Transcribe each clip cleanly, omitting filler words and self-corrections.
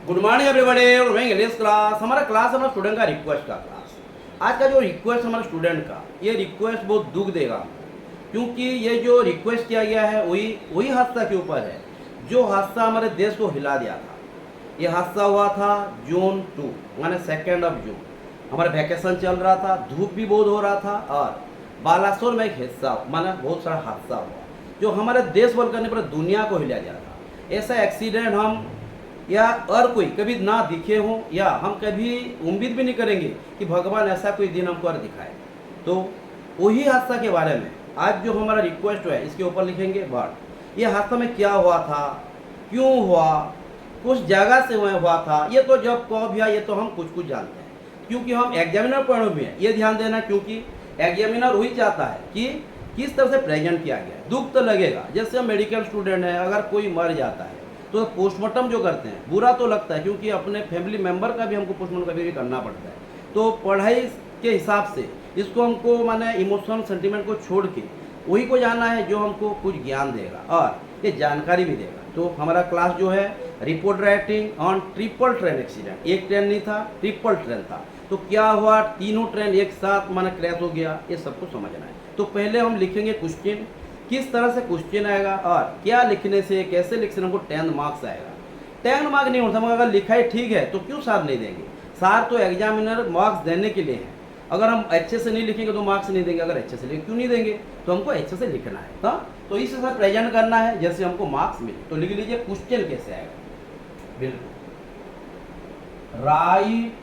Good morning everybody. English class हमारा हमारा student का रिक्वेस्ट का क्लास। आज का जो रिक्वेस्ट हमारे स्टूडेंट का, ये रिक्वेस्ट बहुत दुख देगा, क्योंकि ये जो रिक्वेस्ट किया गया है वही वही हादसा के ऊपर है जो हादसा हमारे देश को हिला दिया था। ये हादसा हुआ था जून 2 माने 2 जून। हमारा वैकेशन चल रहा था, धूप भी बहुत हो रहा था और बालासोर में एक हिस्सा माना बहुत सारा हादसा हुआ जो हमारे देश बल करने पर दुनिया को हिला दिया था। ऐसा एक्सीडेंट हम या और कोई कभी ना दिखे हों, या हम कभी उम्मीद भी नहीं करेंगे कि भगवान ऐसा कोई दिन हमको और दिखाए। तो वही हादसा के बारे में आज जो हमारा रिक्वेस्ट है इसके ऊपर लिखेंगे। बट ये हादसा में क्या हुआ था, क्यों हुआ, कुछ जगह से हुआ था, ये तो जब कब या ये तो हम कुछ कुछ जानते हैं, क्योंकि हम एग्जामिनर पॉइंट ऑफ व्यू है। ये ध्यान देना, क्योंकि एग्जामिनर वही चाहता है कि किस तरह से प्रेजेंट किया गया। दुख तो लगेगा, जैसे हम मेडिकल स्टूडेंट हैं, अगर कोई मर जाता है तो पोस्टमार्टम जो करते हैं बुरा तो लगता है, क्योंकि अपने फैमिली मेंबर का भी हमको पोस्टमार्टम कभी भी करना पड़ता है। तो पढ़ाई के हिसाब से इसको हमको माने इमोशनल सेंटीमेंट को छोड़ के वही को जाना है जो हमको कुछ ज्ञान देगा और ये जानकारी भी देगा। तो हमारा क्लास जो है report writing on triple train accident. एक ट्रेन नहीं था, ट्रिपल ट्रेन था। तो क्या हुआ, तीनों ट्रेन एक साथ माने क्रैश हो गया, ये सबको समझना है। तो पहले हम लिखेंगे क्वेश्चन, किस तरह से क्वेश्चन आएगा और क्या लिखने से, कैसे लिखने से हमको 10 मार्क्स आएगा। 10 मार्क नहीं होता, मगर अगर लिखा ही ठीक है तो क्यों सार नहीं देंगे। सार तो एग्जामिनर मार्क्स देने के लिए है। अगर हम अच्छे से नहीं लिखेंगे तो मार्क्स नहीं देंगे, अगर अच्छे से लिखे क्यों नहीं देंगे। तो हमको अच्छे से लिखना है तो इस तरह प्रेजेंट करना है जैसे हमको मार्क्स मिले। तो लिख लीजिए क्वेश्चन कैसे आएगा। बिल्कुल, right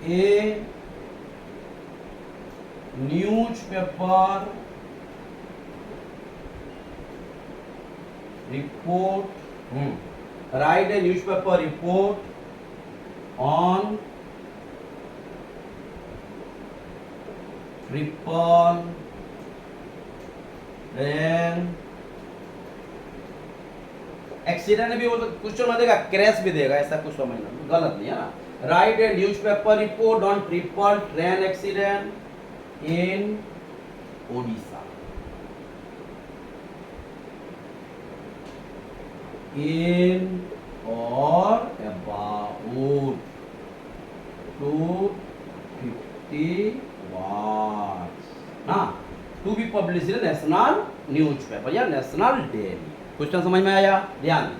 A newspaper report, write a newspaper report on triple train accident भी हो तो क्वेश्चन में देगा, क्रैश भी देगा, ऐसा कुछ समझना गलत नहीं है ना। Right a newspaper report on triple train accident in Odisha. In or about 250 words. ना to be published in national newspaper या नेशनल डेली। क्वेश्चन समझ में आया, ध्यान।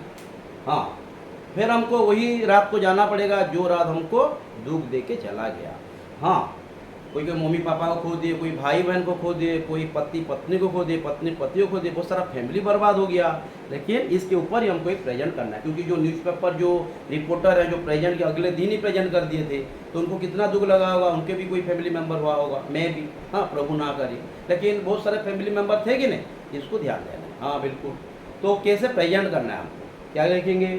हाँ, फिर हमको वही रात को जाना पड़ेगा जो रात हमको दुख दे के चला गया। हाँ, कोई मम्मी पापा को खो दिए, कोई भाई बहन को खो दिए, कोई पति पत्नी को खो दिए, पत्नी पति को खो दिए, बहुत सारा फैमिली बर्बाद हो गया। लेकिन इसके ऊपर ही हमको एक प्रेजेंट करना है, क्योंकि जो न्यूज़पेपर जो रिपोर्टर है जो प्रेजेंट के अगले दिन ही प्रेजेंट कर दिए थे, तो उनको कितना दुख लगा होगा। उनके भी कोई फैमिली मेम्बर हुआ होगा, मैं भी, हाँ प्रभु ना करे, लेकिन बहुत सारे फैमिली मेम्बर थे कि नहीं, इसको ध्यान देना। हाँ बिल्कुल, तो कैसे प्रेजेंट करना है हमको, क्या लिखेंगे।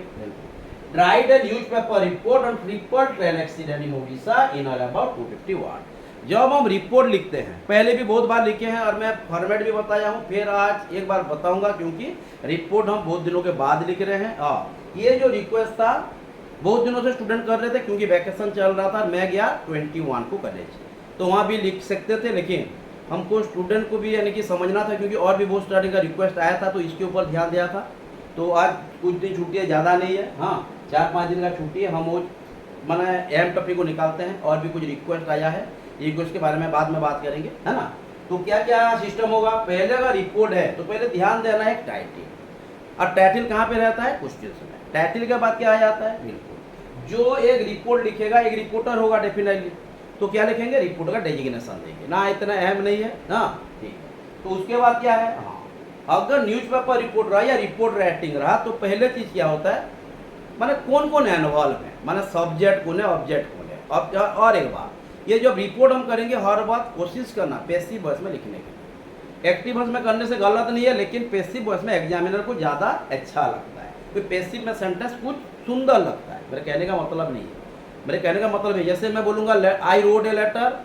Right a newspaper report on triple train accident in Odisha in all about 250 word. जब हम रिपोर्ट लिखते हैं, पहले भी बहुत बार लिखे हैं और मैं फॉर्मेट भी बताया हूँ, फिर आज एक बार बताऊंगा, क्योंकि रिपोर्ट हम बहुत दिनों के बाद लिख रहे हैं। और ये जो रिक्वेस्ट था बहुत दिनों से स्टूडेंट कर रहे थे, क्योंकि वैकेशन चल रहा था। मैं गया 21 को कॉलेज, तो वहाँ भी लिख सकते थे, लेकिन हमको स्टूडेंट को भी यानी कि समझना था, क्योंकि और भी बहुत स्टार्टिंग का रिक्वेस्ट आया था, तो इसके ऊपर ध्यान दिया था। तो आज कुछ दिन छुट्टी है, ज़्यादा नहीं है, हाँ 4-5 दिन का छुट्टी है। हम वो मैंने अहम टॉपिक को निकालते हैं, और भी कुछ रिक्वेस्ट आया है, रिक्वेस्ट के बारे में बाद में बात करेंगे, है ना। तो क्या क्या सिस्टम होगा, पहले अगर रिपोर्ट है तो पहले ध्यान देना है टाइटल। और टाइटल कहाँ पे रहता है, क्वेश्चन में। टाइटल के बाद क्या आ जाता है, बिल्कुल जो एक रिपोर्ट लिखेगा, एक रिपोर्टर होगा डेफिनेटली, तो क्या लिखेंगे, रिपोर्टर का डेजिग्नेशन देंगे ना, इतना अहम नहीं है ना, ठीक है। तो उसके बाद क्या है, हाँ अगर न्यूज़पेपर रिपोर्ट रहा या रिपोर्ट राइटिंग रहा, तो पहले चीज़ क्या होता है, माने कौन कौन इन्वॉल्व है, माने सब्जेक्ट कौन है, ऑब्जेक्ट कौन है। और एक बात, ये जब रिपोर्ट हम करेंगे हर बात कोशिश करना पैसिव वॉइस में लिखने की। एक्टिव वॉइस में करने से गलत नहीं है, लेकिन पैसिव वॉइस में एग्जामिनर को ज़्यादा अच्छा लगता है, क्योंकि पैसिव में सेंटेंस कुछ सुंदर लगता है। मेरे कहने का मतलब नहीं है, मेरे कहने का मतलब है जैसे मैं बोलूँगा I wrote a letter,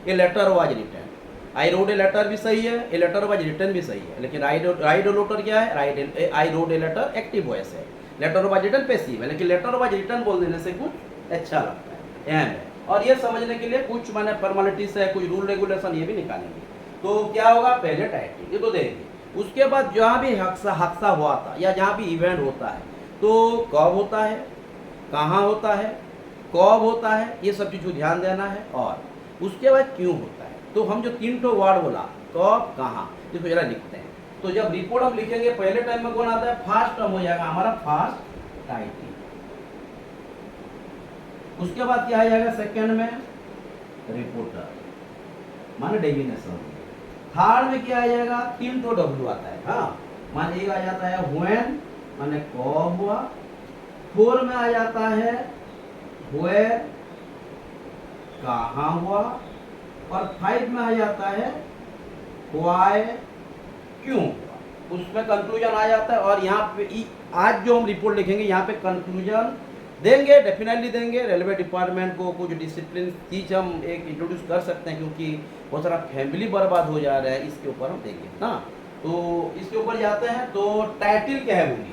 a letter was written. I wrote a letter भी सही है, ए लेटर वाज रिटन भी सही है, लेकिन राइट लेटर क्या है, I wrote a letter active voice है, लेटर वाज रिटन पैसिव है, लेकिन लेटर वाज रिटन बोल देने से कुछ अच्छा लगता है, अहम है। और ये समझने के लिए कुछ माने फॉर्मेलिटीज है, कुछ रूल रेगुलेशन ये भी निकालेंगे। तो क्या होगा, पहले टाइटल ये तो देंगे, उसके बाद जहाँ भी हादसा हुआ था या जहाँ भी इवेंट होता है, तो कब होता है, कहाँ होता है, कब होता है, ये सब चीज़ को ध्यान देना है। और उसके बाद क्यों होता है। तो हम जो 3 ठो वर्ड बोला, कब, कहाँ, इसको जरा लिखते हैं। तो जब रिपोर्ट हम लिखेंगे पहले टाइम में कौन आता है, फर्स्ट टर्म हो जाएगा हमारा फर्स्ट टाइटिल। उसके बाद क्या आ जाएगा सेकंड में, रिपोर्टर माने डेजिग्नेशन। थर्ड में क्या आ जाएगा, 3 ठो डब्ल्यू आता है। हाँ, मान एक आ जाता है व्हेन माने कब हुआ। 4 में आ जाता है वेयर कहाँ हुआ। और 5 में आ जाता है व्हाई क्यों हुआ। उसमें कंक्लूजन आ जाता है। और यहाँ पे आज जो हम रिपोर्ट लिखेंगे यहाँ पे कंक्लूजन देंगे, डेफिनेटली देंगे। रेलवे डिपार्टमेंट को कुछ डिसिप्लिन चीज हम एक इंट्रोड्यूस कर सकते हैं, क्योंकि बहुत सारा फैमिली बर्बाद हो जा रहा है, इसके ऊपर हम देंगे ना। तो इसके ऊपर जाते हैं। तो टाइटिल क्या है बोलिए।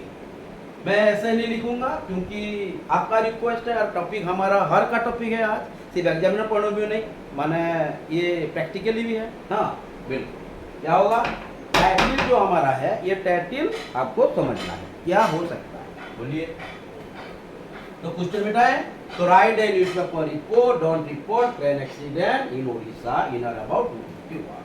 मैं ऐसे नहीं लिखूंगा क्योंकि आपका रिक्वेस्ट है। और टॉपिक हमारा हर का टॉपिक है आज, सिर्फ एग्जामिनर पॉइंट ऑफ व्यू नहीं, माने ये प्रैक्टिकली भी है। हाँ बिल्कुल। क्या होगा, टाइटिल जो हमारा है, ये टाइटिल आपको समझना है क्या हो सकता है, बोलिए। तो क्वेश्चन बेटा है, तो write a newspaper report, don't report train accident in Odisha in और अबाउट 250 आवर्स।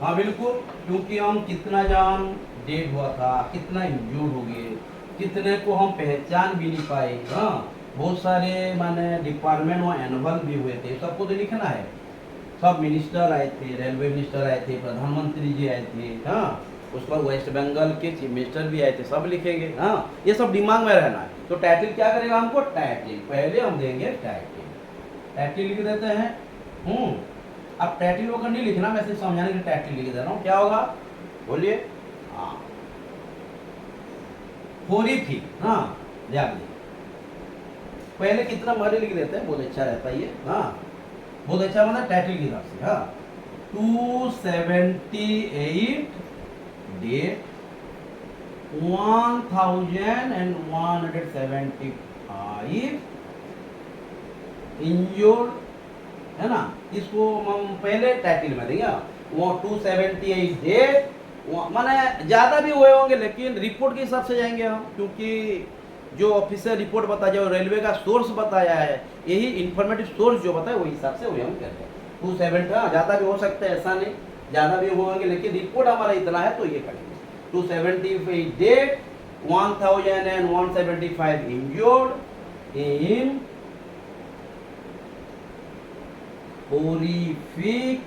हाँ बिल्कुल, क्योंकि हम कितना जान डेड हुआ था, कितना इंजूर्ड हो गए, कितने को हम पहचान भी नहीं पाए। हाँ, बहुत सारे माने डिपार्टमेंट वहाँ एनुअल भी हुए थे, सबको तो लिखना है। सब मिनिस्टर आए थे, रेलवे मिनिस्टर आए थे, प्रधानमंत्री जी आए थे। हाँ, उस पर वेस्ट बंगाल के चीफ मिनिस्टर भी आए थे, सब लिखेंगे। हाँ, ये सब दिमाग में रहना है। तो टाइटिल क्या करेगा हमको, टाइटिल पहले हम देंगे, टाइटिल टाइटिल लिख देते हैं। अब टाइटिल होकर नहीं लिखना, मैं सिर्फ समझाने के लिए टाइटिल लिख दे रहा हूँ। क्या होगा बोलिए, हाँ होरिफिक। हाँ ध्यान दीजिए, पहले कितना मर्डर लिख देते हैं, बहुत अच्छा रहता है ये। हाँ बहुत अच्छा मतलब टाइटिल की तरफ से। हाँ 278 डेट 1175 इंजोर्ड है ना। इसको हम पहले टाइटिल में देंगे। वो 278 डेट, माने ज़्यादा भी हुए होंगे लेकिन रिपोर्ट के हिसाब से जाएंगे हम, क्योंकि जो ऑफिसर रिपोर्ट बताया, जो रेलवे का सोर्स बताया है, यही इंफॉर्मेटिव सोर्स जो बताया वो हिसाब से वही हम करते हैं। 270, हाँ ज़्यादा भी हो सकता है, ऐसा नहीं, ज़्यादा भी होंगे लेकिन रिपोर्ट हमारा इतना है तो ये करेंगे। 278 डेट 1175 इंजोर्ड इन horrific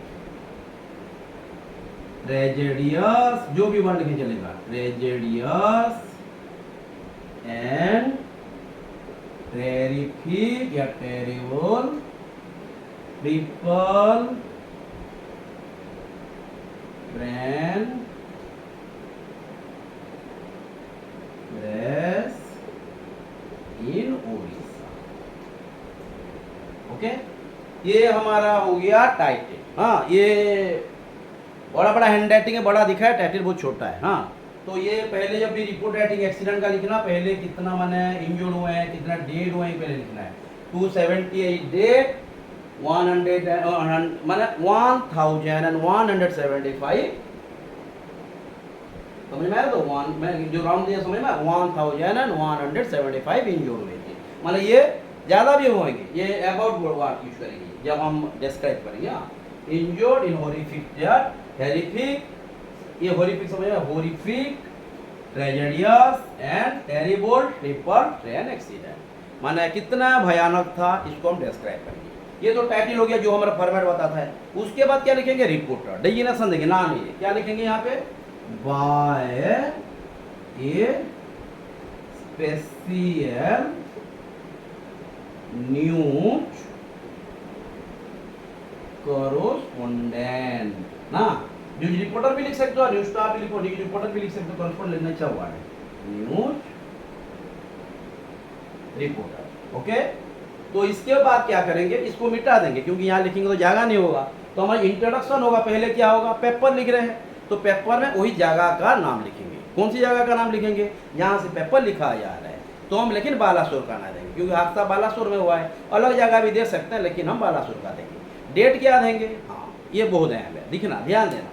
ट्रेजेडियस, जो भी वर्ड लिखे चलेगा, ट्रेजेडियस एंड टेरिफिक या terrible triple train crash in Odisha. Okay, ये हमारा हो गया टाइटिल। हाँ, ये बड़ा बड़ा हैंड राइटिंग है, बड़ा दिखा है, टाइटिल बहुत छोटा है। हाँ, तो ये पहले जब भी रिपोर्ट राइटिंग एक्सीडेंट का लिखना, पहले कितना माने इंजर्ड हुए हैं, कितना डेड हुए हैं, पहले लिखना है। 278 डेड 100 माने 1175, समझ में आया। तो मैं जो राउंड दिया समझ में, 1175 इंजर्ड हुए थे। माने ये ज़्यादा भी होंगे, ये अबाउट वर्ड यूज करेंगे जब हम डिस्क्राइब करेंगे। Injured in horrific death, terrific, ये हॉरिफिक समझ में, horrific tragedious and terrible triple train accident, माने कितना भयानक था, इसको हम डिस्क्राइब करेंगे। ये तो टाइटिल हो गया जो हमारा फॉर्मेट बताता है। उसके बाद क्या लिखेंगे, रिपोर्टर, डेजिग्नेशन देंगे, नाम ये क्या लिखेंगे यहाँ पे, बाय ए स्पेशल न्यूज कॉरेस्पोंडेंट ना। न्यूज रिपोर्टर भी लिख सकते हो, न्यूज स्टाफ भी लिखो, न्यूज रिपोर्टर भी लिख सकते हो, कॉरेस्पोंडेंट लेना अच्छा हुआ है, न्यूज रिपोर्टर। ओके, तो इसके बाद क्या करेंगे, इसको मिटा देंगे क्योंकि यहाँ लिखेंगे तो जगह नहीं होगा। तो हमारा इंट्रोडक्शन होगा, पहले क्या होगा, पेपर लिख रहे हैं तो पेपर में वही जगह का नाम लिखेंगे। कौन सी जगह का नाम लिखेंगे, यहाँ से पेपर लिखा जा रहा है तो हम लेकिन बालासोर का ना देंगे, क्योंकि हादसा बालासोर में हुआ है। अलग जगह भी दे सकते हैं लेकिन हम बालासोर का देंगे। डेट क्या देंगे, हाँ ये बहुत अहम है, दिखना, ध्यान देना।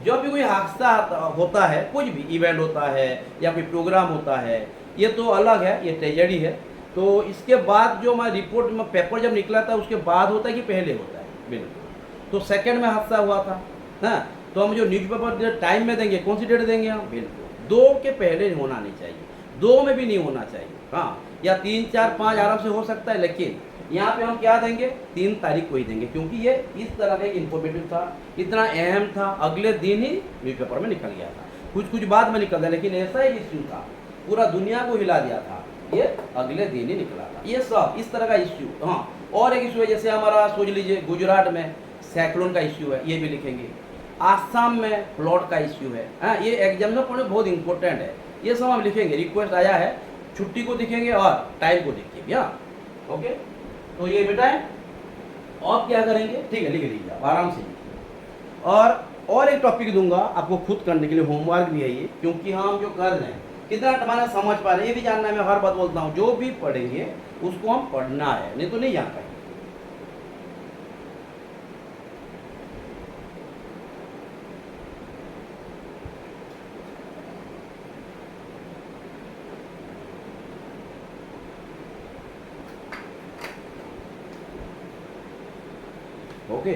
जब भी कोई हादसा होता है, कुछ भी इवेंट होता है या कोई प्रोग्राम होता है, ये तो अलग है, ये ट्रेजेडी है। तो इसके बाद जो हमारी रिपोर्ट में पेपर जब निकला था उसके बाद होता है कि पहले होता है? बिल्कुल। तो सेकंड में हादसा हुआ था, हाँ, तो हम जो न्यूज़पेपर टाइम में देंगे, कौन सी डेट देंगे हम? बिल्कुल 2 के पहले होना नहीं चाहिए, 2 में भी नहीं होना चाहिए, हाँ, या 3, 4, 5 आराम से हो सकता है, लेकिन यहाँ पे हम क्या देंगे? 3 तारीख को ही देंगे, क्योंकि ये इस तरह का एक इन्फॉर्मेटिव था, इतना अहम था, अगले दिन ही न्यूज़पेपर में निकल गया था। कुछ बाद में निकल गया, लेकिन ऐसा एक इश्यू था, पूरा दुनिया को हिला दिया था, ये अगले दिन ही निकला था। ये सब इस तरह का इश्यू। हाँ, और एक इश्यू है, जैसे हमारा सोच लीजिए गुजरात में साइक्लोन का इश्यू है, ये भी लिखेंगे। आसाम में फ्लड का इश्यू है, हाँ, ये एग्जाम में पढ़ने बहुत इंपॉर्टेंट है, ये सब हम लिखेंगे। रिक्वेस्ट आया है, छुट्टी को दिखेंगे और टाइम को देखिए, हाँ, ओके। तो ये बेटा है, और क्या करेंगे? ठीक है, लिख लीजिए आप आराम से। और एक टॉपिक दूंगा आपको खुद करने के लिए, होमवर्क भी है ये, क्योंकि हम जो कर रहे हैं कितना तुम्हारा समझ पा रहे हैं ये भी जानना है। मैं हर बात बोलता हूँ, जो भी पढ़ेंगे उसको हम पढ़ना है, नहीं तो नहीं जान पाएंगे। ओके,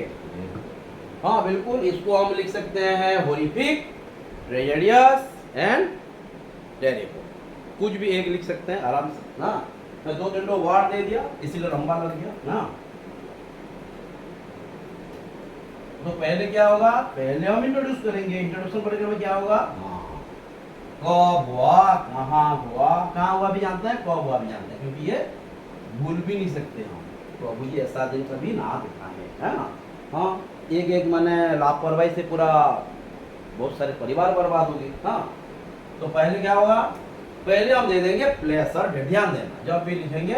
हाँ बिल्कुल, इसको हम लिख सकते हैं हॉरिफिक, ट्रेजेडियस एंड टेरिबल, कुछ भी एक लिख सकते हैं आराम से ना। मैं 2 वर्ड दे दिया, इसीलिए लंबा लग गया ना। तो पहले क्या होगा? पहले हम इंट्रोड्यूस करेंगे, इंट्रोडक्शन पढ़ने में क्या होगा? हाँ, कब हुआ, कहाँ हुआ, कहाँ हुआ भी जानते हैं, कब हुआ भी जानते हैं, क्योंकि ये भूल भी नहीं सकते हम। तो अभी ये ऐसा दिन कभी ना दिखाएंगे, है ना। हाँ, एक मैंने लापरवाही से पूरा बहुत सारे परिवार बर्बाद हो गए। हाँ, तो पहले क्या होगा? पहले हम दे देंगे प्लेस और डेट, ध्यान देना, जब भी लिखेंगे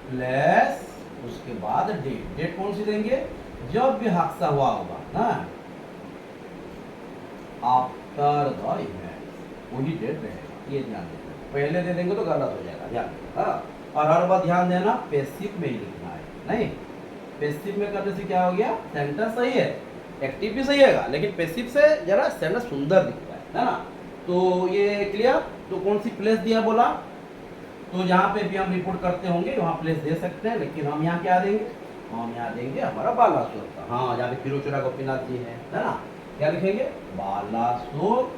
प्लेस, उसके बाद डेट। डेट कौन सी देंगे? जब भी हादसा हुआ होगा ना, आफ्टर द इवेंट, वही डेट रहेगा, ये ध्यान देना। पहले दे देंगे तो गलत हो जाएगा, ध्यान देना। हाँ, और हर बात ध्यान देना, पैसिव में ही लिखना है, नहीं पैसिव में करने से क्या हो गया? सेंटेंस सही है, एक्टिव भी सही है, लेकिन पैसिव से जरा सेंटेंस सुंदर दिखता है ना। तो ये क्लियर। तो कौन सी प्लेस दिया बोला? तो जहाँ पे भी हम रिपोर्ट करते होंगे वहाँ प्लेस दे सकते हैं, लेकिन हम यहाँ क्या देंगे? हम यहाँ देंगे हमारा बालासोर का, हाँ, जहाँ पे फिरोचरा गोपीनाथ जी है ना। क्या लिखेंगे? बालासोर।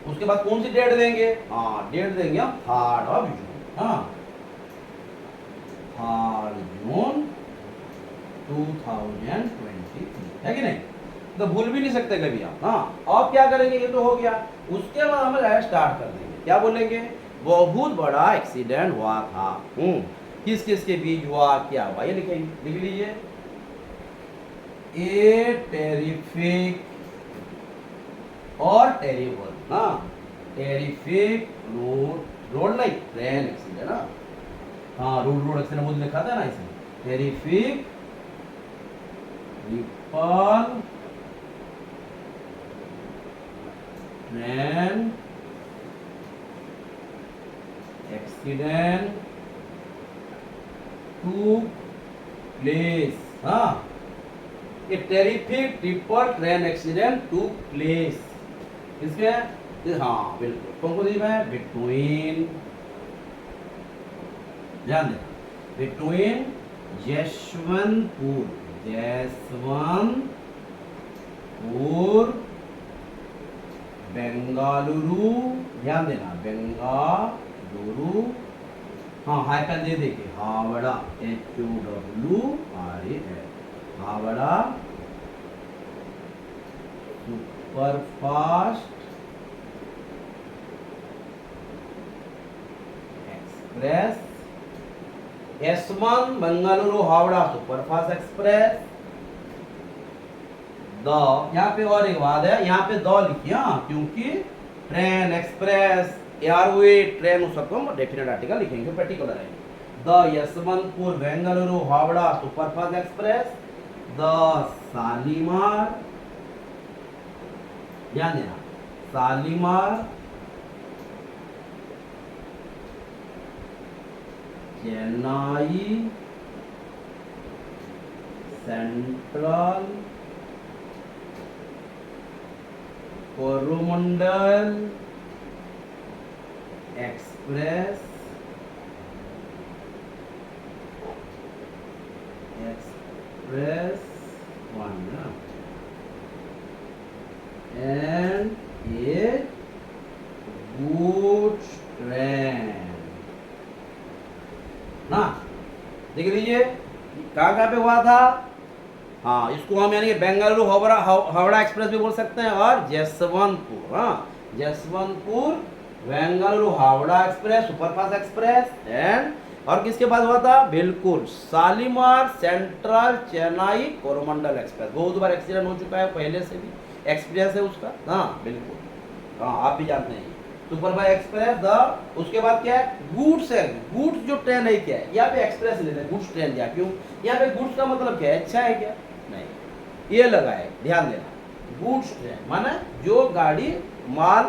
उसके बाद कौन सी डेट देंगे? हाँ, डेट देंगे हम 3 जून, हाँ, 3 जून 2023, है कि नहीं? तो भूल भी नहीं सकते कभी आप। हाँ, अब क्या करेंगे? ये तो हो गया। उसके बाद हम स्टार्ट कर देंगे, क्या बोलेंगे? बहुत बड़ा एक्सीडेंट हुआ था, किस किस के बीच हुआ, क्या हुआ, ये लिखेंगे। लिख लीजिए, ए टेरिफिक और टेरिबल, हाँ, टेरिफिक रोड नहीं, ट्रेन एक्सीडेंट, हाँ, रोड एक्सीडेंट मुझे लिखा था ना इसमें। Terrific, triple, train accident to place, हाँ, ये terrific triple train accident to place, इसके, हाँ बिल्कुल, कौन है? बिटवीन, ध्यान देना, बिटवीन यशवंतपुर, बेंगालुरु, ध्यान देना, बेंगालुरु, हाँ, हाइफन दे देंगे, Howrah, HOWRA, Howrah superfast express, S1 Bengaluru Howrah superfast express. The, यहाँ पे और एक बात है, यहाँ पे द लिखिए, क्योंकि ट्रेन, एक्सप्रेस, एयरवे, ट्रेन, उस सबको हम डेफिनेट आर्टिकल लिखेंगे, पर्टिकुलर है। The Yeshwantpur Bengaluru Howrah superfast express, the Shalimar, ध्यान देना, Shalimar Chennai central Coromandel express one and a goods train ना। देख लीजिए कहाँ पे हुआ था। हाँ, इसको हम यानी कि बेंगलुरु हावड़ा एक्सप्रेस भी बोल सकते हैं और जसवंतपुर। हाँ, Jaswantpur Bengaluru Howrah express superfast express and और किसके बाद हुआ था, बिल्कुल शालीमार सेंट्रल चेन्नई कोरोमंडल एक्सप्रेस। बहुत बार एक्सीडेंट हो चुका है, पहले से भी एक्सपीरियंस है उसका। हाँ बिल्कुल, हाँ आप भी जानते हैं सुपरफास्ट एक्सप्रेस द। उसके बाद क्या है, गुड्स है। गुड्स जो ट्रेन है क्या है, यहाँ पे एक्सप्रेस लेते हैं, गुड्स ट्रेन क्या, क्यों यहाँ पे गुड्स का मतलब क्या है, अच्छा है क्या, नहीं ये लगा है, ध्यान देना। गुड्स ट्रेन माने जो गाड़ी माल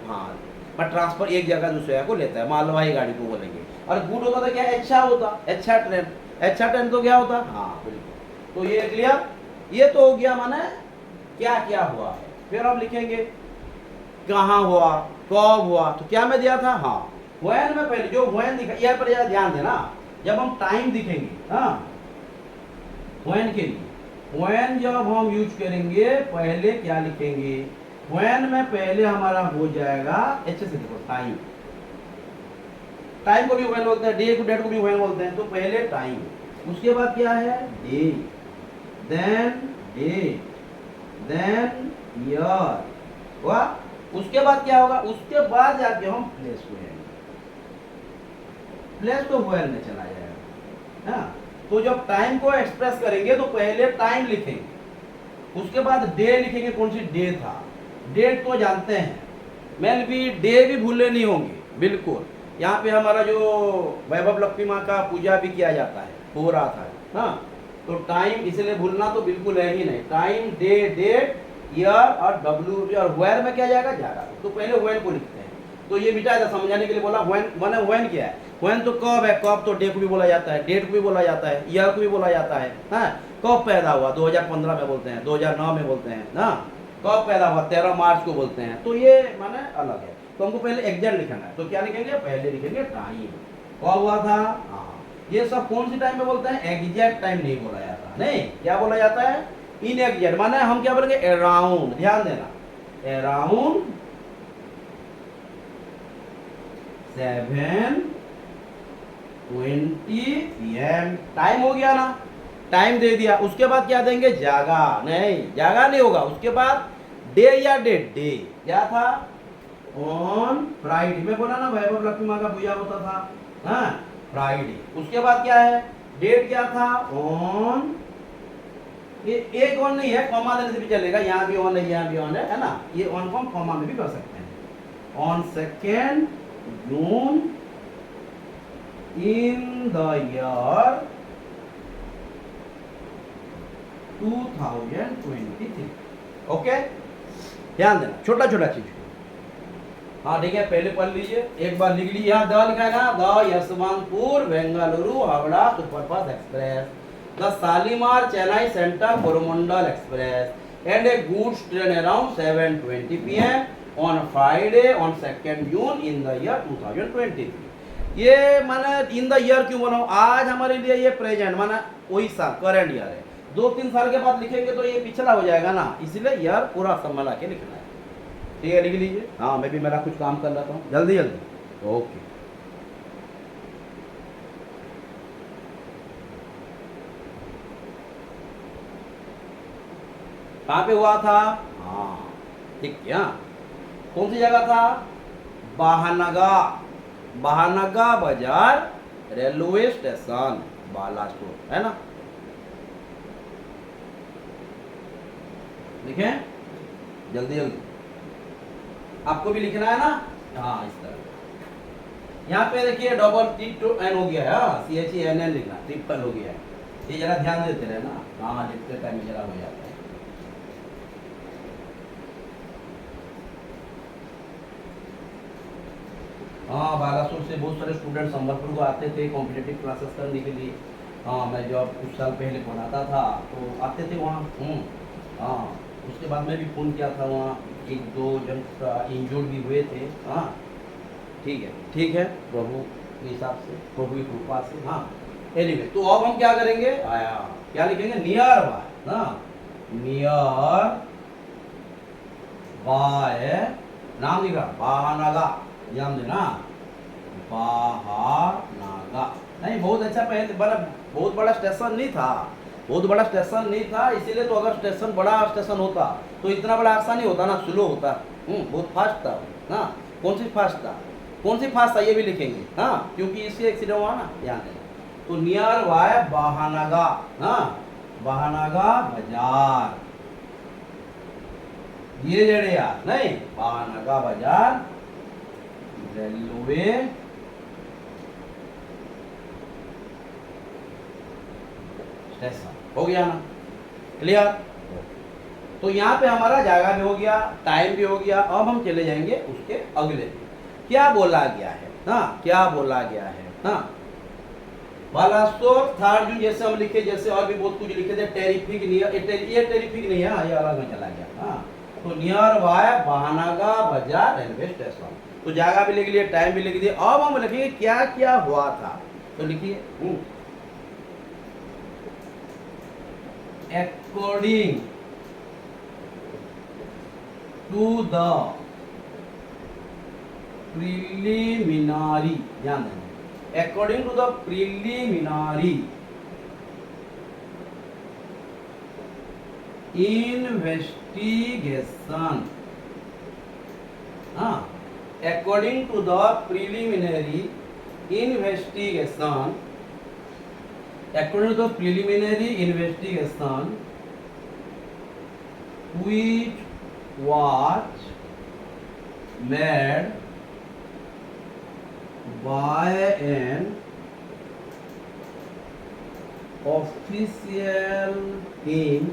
माल पर ट्रांसफर एक जगह दूसरे जगह को लेता है, मालवाही गाड़ी को बोलेंगे। और गुड होता था क्या, अच्छा होता, अच्छा ट्रेन। अच्छा ट्रेन तो क्या होता, हाँ बिल्कुल। तो ये क्लियर, ये तो हो गया माने क्या क्या हुआ है। फिर हम लिखेंगे कहाँ हुआ, कब हुआ, तो क्या में दिया था, हाँ व्हेन में। पहले जो व्हेन दिखा, यहाँ पर ज्यादा ध्यान देना, जब हम टाइम दिखेंगे, हाँ व्हेन के लिए, व्हेन जब हम यूज करेंगे पहले क्या लिखेंगे, व्हेन में पहले हमारा हो जाएगा, अच्छे से देखो टाइम, टाइम को भी व्हेन बोलते हैं, डे को डेट को भी व्हेन बोलते हैं। तो पहले टाइम, उसके बाद क्या है डे, देन ईयर हुआ। उसके बाद क्या होगा, उसके बाद जाके हम प्लेस को लेंगे, प्लेस तो व्हेन में चला जाएगा। हाँ, तो जब टाइम को एक्सप्रेस करेंगे तो पहले टाइम लिखेंगे, उसके बाद डे लिखेंगे, कौन सी डे था, डेट तो जानते हैं, मैं भी डे भी भूले नहीं होंगे, बिल्कुल। यहाँ पे हमारा जो वैभव लक्ष्मी माँ का पूजा भी किया जाता है, हो रहा था। हाँ, तो टाइम इसलिए भूलना तो बिल्कुल है ही नहीं। टाइम, डे, डेट, ईयर और डब्ल्यू और वेयर में क्या जाएगा, जाएगा। तो पहले वेन को लिखते हैं। तो ये बिटा था समझाने के लिए बोला, वेन माने वेन क्या है, वेन तो कब है, कब तो डे को भी बोला जाता है, डेट को भी बोला जाता है, ईयर को भी बोला जाता है। हाँ, कब पैदा हुआ 2015 में बोलते हैं, 2009 में बोलते हैं ना, कब पैदा हुआ 13 मार्च को बोलते हैं। तो ये माने अलग है। तो हमको पहले एग्जैक्ट लिखना है, तो क्या लिखेंगे, पहले लिखेंगे टाइम, कब हुआ था। हाँ, ये सब कौन सी टाइम में बोलते हैं, एग्जैक्ट टाइम नहीं बोला जाता, नहीं क्या बोला जाता है, इन एग्जैक्ट। माने हम क्या बोलेंगे, अराउंड, ध्यान देना, अराउंड 7:20 PM टाइम हो गया ना, टाइम दे दिया। उसके बाद क्या देंगे, जागा, नहीं जागा नहीं होगा। उसके बाद डे या डेट, डे क्या था, ऑन फ्राइडे में बोला ना, वैभव लक्ष्मी माँ का पूजा होता था, हाँ फ्राइडे। उसके बाद क्या है, डेट क्या था, ऑन, ये एक ऑन नहीं है, कॉमा देने से भी चलेगा, यहाँ भी ऑन है, यहाँ भी ऑन है ना, ये ऑन को हम कॉमा में भी कर सकते हैं। On 2 June in the year 2023। Okay, ध्यान देना, छोटा छोटा चीज। हाँ ठीक है, पहले पढ़ लीजिए, एक बार लिख लीजिए। यहाँ द लिखा है ना, the Yeshwantpur Bengaluru Howrah superfast express, the Shalimar Chennai central Coromandel express and a goods train around 7:20 PM on Friday on 2 June in the year 2023। ये माने इन द ईयर क्यों बनाओ, आज हमारे लिए ये प्रेजेंट माना वही साल, करंट ईयर है। 2-3 साल के बाद लिखेंगे तो ये पिछला हो जाएगा ना, इसलिए ईयर पूरा सब मिला के लिखना है। ठीक है, लिख लीजिए। हाँ, मैं भी मेरा कुछ काम कर लेता हूँ, जल्दी जल्दी। ओके, कहाँ पे हुआ था, हाँ ठीक है, कौन सी जगह था, बाहानगा, बाहानगा बाजार रेलवे स्टेशन बालासोर, है ना। लिखें जल्दी जल्दी, आपको भी लिखना है ना। हाँ, इस तरह यहाँ पे देखिए डबल T-N हो गया है, CHENN लिखना, ट्रिपल हो गया है। ये जरा ध्यान देते रहे ना, हाँ लिखते टाइम जरा हो जाता है। हाँ, बालासोर से बहुत सारे स्टूडेंट संबलपुर को आते थे कॉम्पिटिटिव क्लासेस करने के लिए। हाँ, मैं जब कुछ साल पहले पढ़ाता था तो आते थे वहाँ। हाँ, उसके बाद मैं भी फ़ोन किया था, वहाँ एक दो जन इंजोर्ड भी हुए थे। हाँ ठीक है, प्रभु के हिसाब से, प्रभु की कृपा से। हाँ एनीवे, तो अब हम क्या करेंगे, आया क्या लिखेंगे, नियर बाय ना, नियर बाय, नाम लिख रहा बाहानागा, ध्यान देना, बाहानागा। नहीं बहुत अच्छा, पहले बड़ा बहुत बड़ा स्टेशन नहीं था, बहुत बड़ा स्टेशन नहीं था, इसीलिए तो अगर स्टेशन बड़ा स्टेशन होता तो इतना बड़ा आसानी होता ना, स्लो होता। बहुत फास्ट था ना। कौन सी फास्ट था, कौन सी फास्ट था ये भी लिखेंगे। हाँ क्योंकि इससे एक्सीडेंट हुआ ना, ध्यान देना। तो नियर बाय बाहानागा, हाँ बाहानागा बाजार, ये जड़े यार नहीं, बाहानागा बाजार रेलवे स्टेशन, हो गया ना, क्लियर। तो यहाँ पे हमारा जगह भी हो गया, टाइम भी हो गया। अब हम चले जाएंगे उसके अगले दिन, क्या बोला गया है ना, क्या बोला गया है ना। बालासोर थर्ड जून जैसे हम लिखे, जैसे और भी बहुत कुछ लिखे थे, टेरिफिक नियर, ये टेरिफिक नहीं है, ये अलग में चला गया। हाँ तो नियर बाय बाहानागा बाजार रेलवे स्टेशन, तो जगह भी लिख लिए, टाइम भी लिख दिए। अब हम लिखेंगे क्या क्या हुआ था, तो लिखिए according to the preliminary, ध्यान देना, according to the preliminary investigation, हाँ according to the preliminary investigation, according to the preliminary investigation which was made by an official team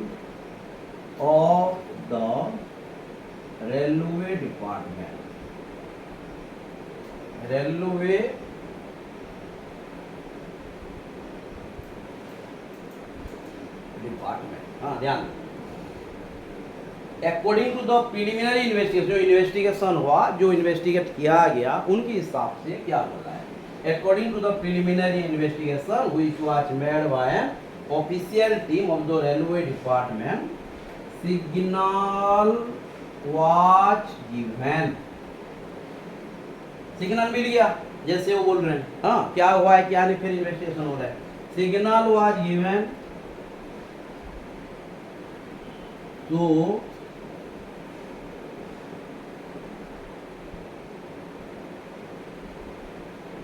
of the railway department, railway department. हाँ ध्यान, according to the preliminary investigation, जो investigation हुआ, जो investigate किया गया, उनके हिसाब से क्या बोला है, according to the preliminary investigation which was made by an official team of the railway department, signal was given, signal मिल गया, जैसे वो बोल रहे हैं। हाँ क्या हुआ है, क्या नहीं, फिर इन्वेस्टिगेशन हो रहा है, सिग्नल वाज गिवन तो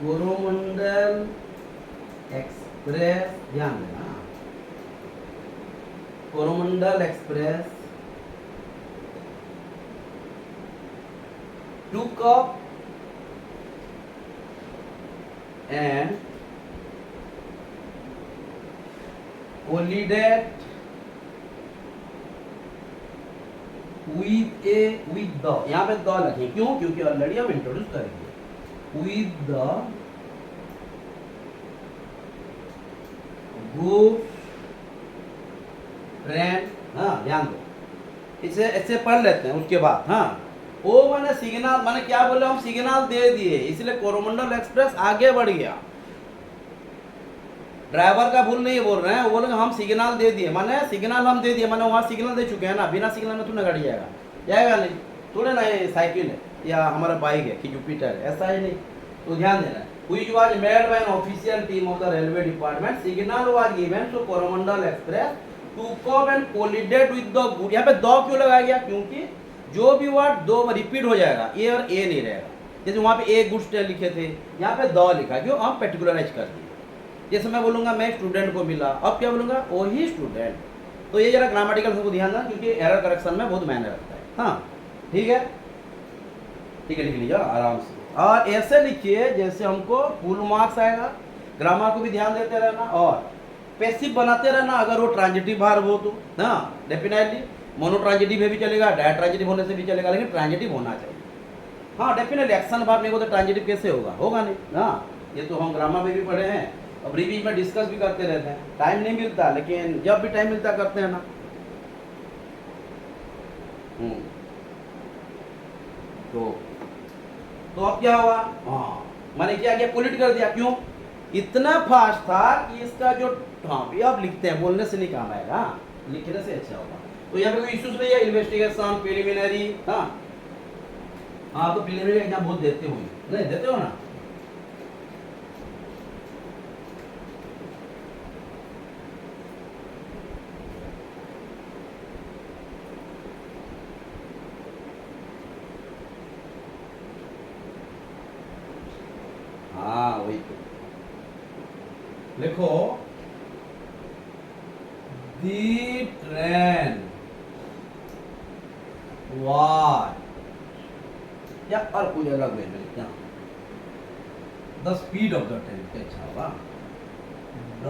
कोरोमंडल एक्सप्रेस, ध्यान देना, Coromandel express took up and collided with the, यहाँ पे द लगे, क्यों, क्योंकि ऑलरेडी हम इंट्रोड्यूस करेंगे, with the goods train। हाँ ध्यान दो, इसे ऐसे पढ़ लेते हैं उसके बाद। हाँ वो मैंने सिग्नल, मैंने क्या बोले, हम सिग्नल दे दिए, इसलिए कोरोमंडल एक्सप्रेस आगे बढ़ गया। ड्राइवर का भूल नहीं बोल रहे हैं, वो बोलेंगे हम सिग्नल दे दिए, माने सिग्नल हम दे दिए, माने वहाँ सिग्नल दे चुके हैं ना, बिना सिग्नल में तूने गाड़ी जाएगा, जाएगा नहीं, थोड़े ना ये साइकिल है या हमारा बाइक है कि जुपिटर है, ऐसा ही नहीं। तो ध्यान देना, which was made by an official team of the railway department, signal was given to Coromandel Express to come and collided with the good। यहाँ पे दो क्यों लगाया गया, क्योंकि जो भी वर्ड दो बार रिपीट हो जाएगा, ए और ए नहीं रहेगा। जैसे वहाँ पे ए गुड्स ट्रेन लिखे थे, यहाँ पे दो लिखा, क्यों, हम पर्टिकुलराइज कर दिए। जैसे मैं बोलूँगा मैं स्टूडेंट को मिला, अब क्या बोलूँगा, वही स्टूडेंट। तो ये जरा ग्रामेटिकल सबको ध्यान देना, क्योंकि एरर करेक्शन में बहुत मायने रखता है। हाँ ठीक है, ठीक है, लिख लीजिए आराम से, और ऐसे लिखिए जैसे हमको फुल मार्क्स आएगा। ग्रामर को भी ध्यान देते रहना और पैसिव बनाते रहना, अगर वो ट्रांजिटिव वर्ब हो तो। हाँ डेफिनेटली मोनो ट्रांजिटिव में भी चलेगा, डाय ट्रांजिटिव होने से भी चलेगा, लेकिन ट्रांजिटिव होना चाहिए। हाँ डेफिनेटली एक्शन वर्ब नहीं हो तो ट्रांजिटिव कैसे होगा, होगा नहीं। हाँ ये तो हम ग्रामर में भी पढ़े हैं, अब रिवीज में डिस्कस भी करते रहते हैं, टाइम नहीं मिलता, लेकिन जब भी टाइम मिलता करते हैं ना। हम्म, तो अब क्या हुआ, हाँ मैंने क्या किया, कोलिट कर दिया। क्यों, इतना फास्ट था कि इसका जो, हाँ ये आप लिखते हैं, बोलने से नहीं काम आएगा, लिखने से अच्छा होगा। तो यहाँ पे कोई इश्यूज नहीं है, इन्वेस्टिगेशन प्रिलिमिनरी। हाँ हाँ, तो प्रिलिमिनरी एग्जाम बहुत देते हो, नहीं देते हो ना। हाँ वही तो लिखो, दी ट्रेन वाज, या और कोई अलग वे में लिखना, the speed of the train, क्या अच्छा होगा, द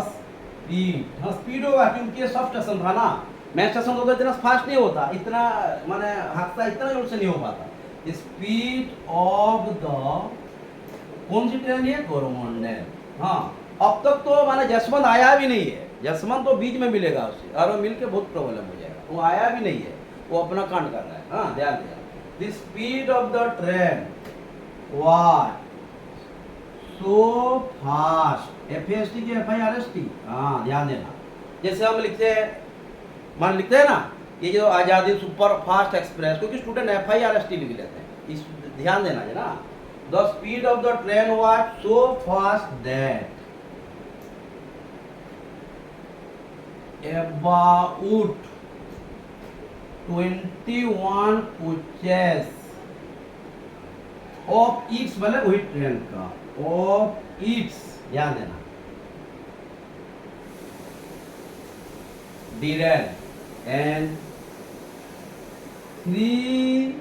स्पीड। हाँ स्पीड होगा क्योंकि ये सब स्टेशन था ना, मैं स्टेशन होता इतना फास्ट नहीं होता, इतना माने हादसा इतना जोर से नहीं हो पाता। स्पीड ऑफ द, कौन सी ट्रेन है, कोरोमंडल। हाँ अब तक तो माने जसवंत आया भी नहीं है, जसवंत तो बीच में मिलेगा उससे, और वो मिल के बहुत प्रॉब्लम हो जाएगा, वो आया भी नहीं है, वो अपना कांड कर रहा है। हाँ ध्यान दिया, the speed of the train was so fast, FAST की FIRST, हाँ ध्यान देना। जैसे हम लिखते हैं, मान लिखते हैं ना, ये जो आज़ादी सुपर फास्ट एक्सप्रेस, क्योंकि स्टूडेंट FIRST लिख लेते हैं, इस ध्यान देना है ना। The speed of the train was so fast that about 21 coaches of its, मतलब वही ट्रेन का, of its, ध्यान देना, derailed and 3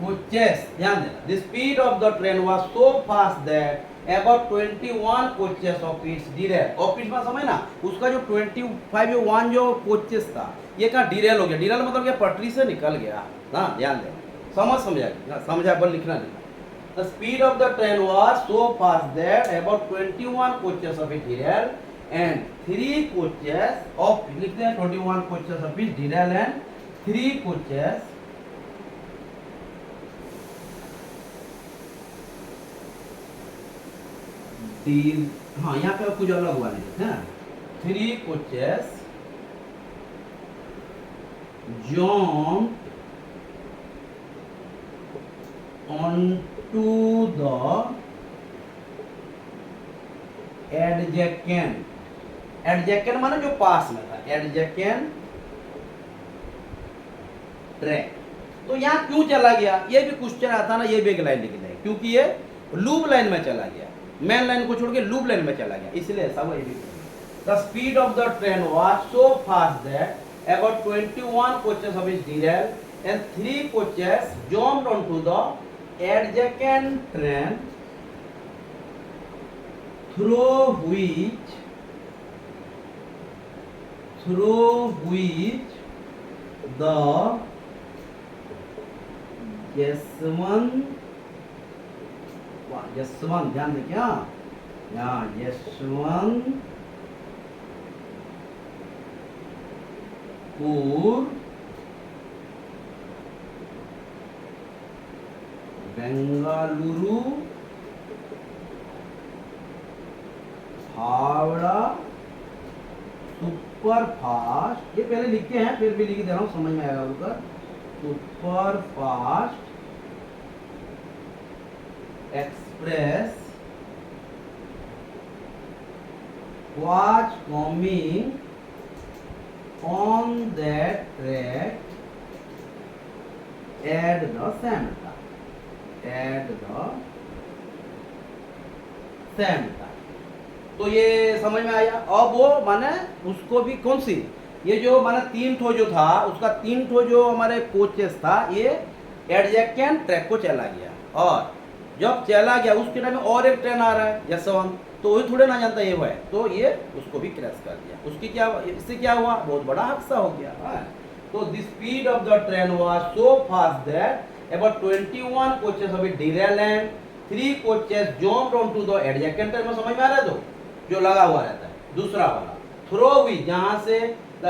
coaches, ध्यान देना, the speed of the train was so fast that about 21 coaches of its derailed, of its में समझ ना, उसका जो 25 जो 1 जो कोचेस था, ये कहाँ डिरेल हो गया, डिरेल मतलब क्या, पटरी से निकल गया। हाँ ध्यान दे, समझा पर लिखना लिखना। The speed of the train was so fast that about 21 coaches of it derailed and 3 coaches of, लिखते हैं 21 coaches of it derailed and 3 coaches हाँ यहाँ पे कुछ अलग हुआ नहीं है, 3 coaches jumped onto the adjacent, adjacent माने जो पास में था, adjacent ट्रैक। तो यहाँ क्यों चला गया, ये भी क्वेश्चन आता ना, ये भी एक लाइन लिख दें, क्योंकि ये लूप लाइन में चला गया, मेन लाइन को छोड़ के लूप लाइन में चला गया, इसलिए ऐसा हुआ। The speed of the train was so fast that about 21 coaches of it derailed and 3 coaches jumped onto the adjacent train, through which the Yashwant, ध्यान दें क्या, यहाँ यशवंत बेंगलुरु हावड़ा सुपर फास्ट, ये पहले लिखते हैं फिर भी लिख दे रहा हूँ, समझ में आएगा उधर, super fast express was coming on that track at the same time, तो ये समझ में आया। अब वो माने उसको भी कौन सी, ये जो माने 3 ठो जो था, उसका 3 ठो जो हमारे कोचेस था, ये एडजेकेंट ट्रैक को चला गया, और जब चला गया उसके टाइम में और एक ट्रेन आ रहा है यशवंत, तो वही थोड़े ना जानता ये वो है, तो ये उसको भी क्रैश कर दिया। उसकी क्या, इससे क्या हुआ, बहुत बड़ा हादसा हो गया। तो the speed of the train was so fast that about 21 coaches of it derailed and 3 coaches jumped onto the adjacent train में, समझ में आ रहा है, तो जो लगा हुआ रहता है दूसरा वाला, थ्रो जहाँ से the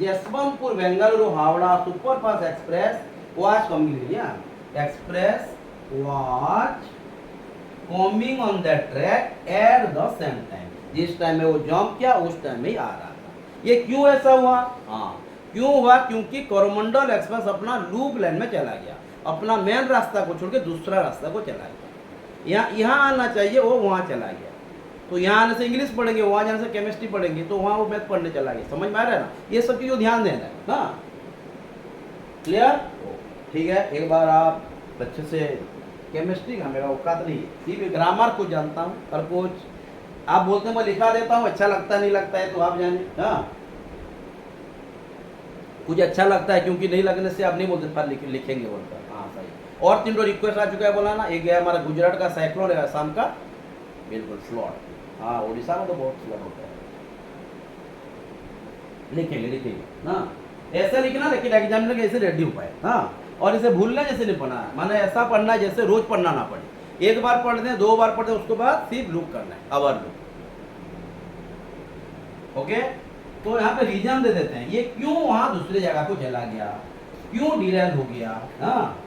Yeshwantpur Bengaluru Howrah superfast express was coming, express was coming on the track at the same time, जिस टाइम में वो जंप किया उस टाइम में ही आ रहा था। ये क्यों ऐसा हुआ? हाँ, क्यों हुआ? क्योंकि कोरोमंडल एक्सप्रेस अपना लूप लाइन में चला गया, अपना मेन रास्ता को छोड़ के दूसरा रास्ता को चला गया। यहाँ आना चाहिए, वो वहाँ चला गया। तो यहाँ आने से इंग्लिश पढ़ेंगे, वहाँ जाने से केमिस्ट्री पढ़ेंगे, तो वहाँ वो मैथ पढ़ने चला गया। समझ में आ रहा है ना? ये सब चीज़ों ध्यान देना है। हाँ, क्लियर? ठीक है, एक बार आप अच्छे से केमिस्ट्री का मेरा औकात नहीं है, सिर्फ ग्रामर को जानता हूँ और कुछ आप बोलते हैं मैं लिखा देता हूँ, अच्छा लगता नहीं लगता है तो आप जाने। हाँ, कुछ अच्छा लगता है, क्योंकि नहीं लगने से आप नहीं बोलते पर लिखेंगे बोलकर। हाँ सही। और 3 रिक्वेस्ट आ चुका है बोला ना, एक गया हमारा गुजरात का साइक्लोन है शाम का, बिल्कुल फ्लड। हाँ, उड़ीसा में तो बहुत फ्लड होता है। लिखेंगे ना, ऐसा लिखना, लेकिन एग्जाम में ऐसे रेडी हो पाए। हाँ, और इसे भूलना जैसे नहीं पढ़ना है, माने ऐसा पढ़ना जैसे रोज पढ़ना ना पड़े। एक बार पढ़ दें, 2 बार पढ़ दें, उसके बाद सिर्फ लूप करना है, अवर लूप। ओके, तो यहाँ पे रीजन दे देते हैं, ये क्यों वहां दूसरी जगह को चला गया, क्यों डिरेल हो गया। हाँ,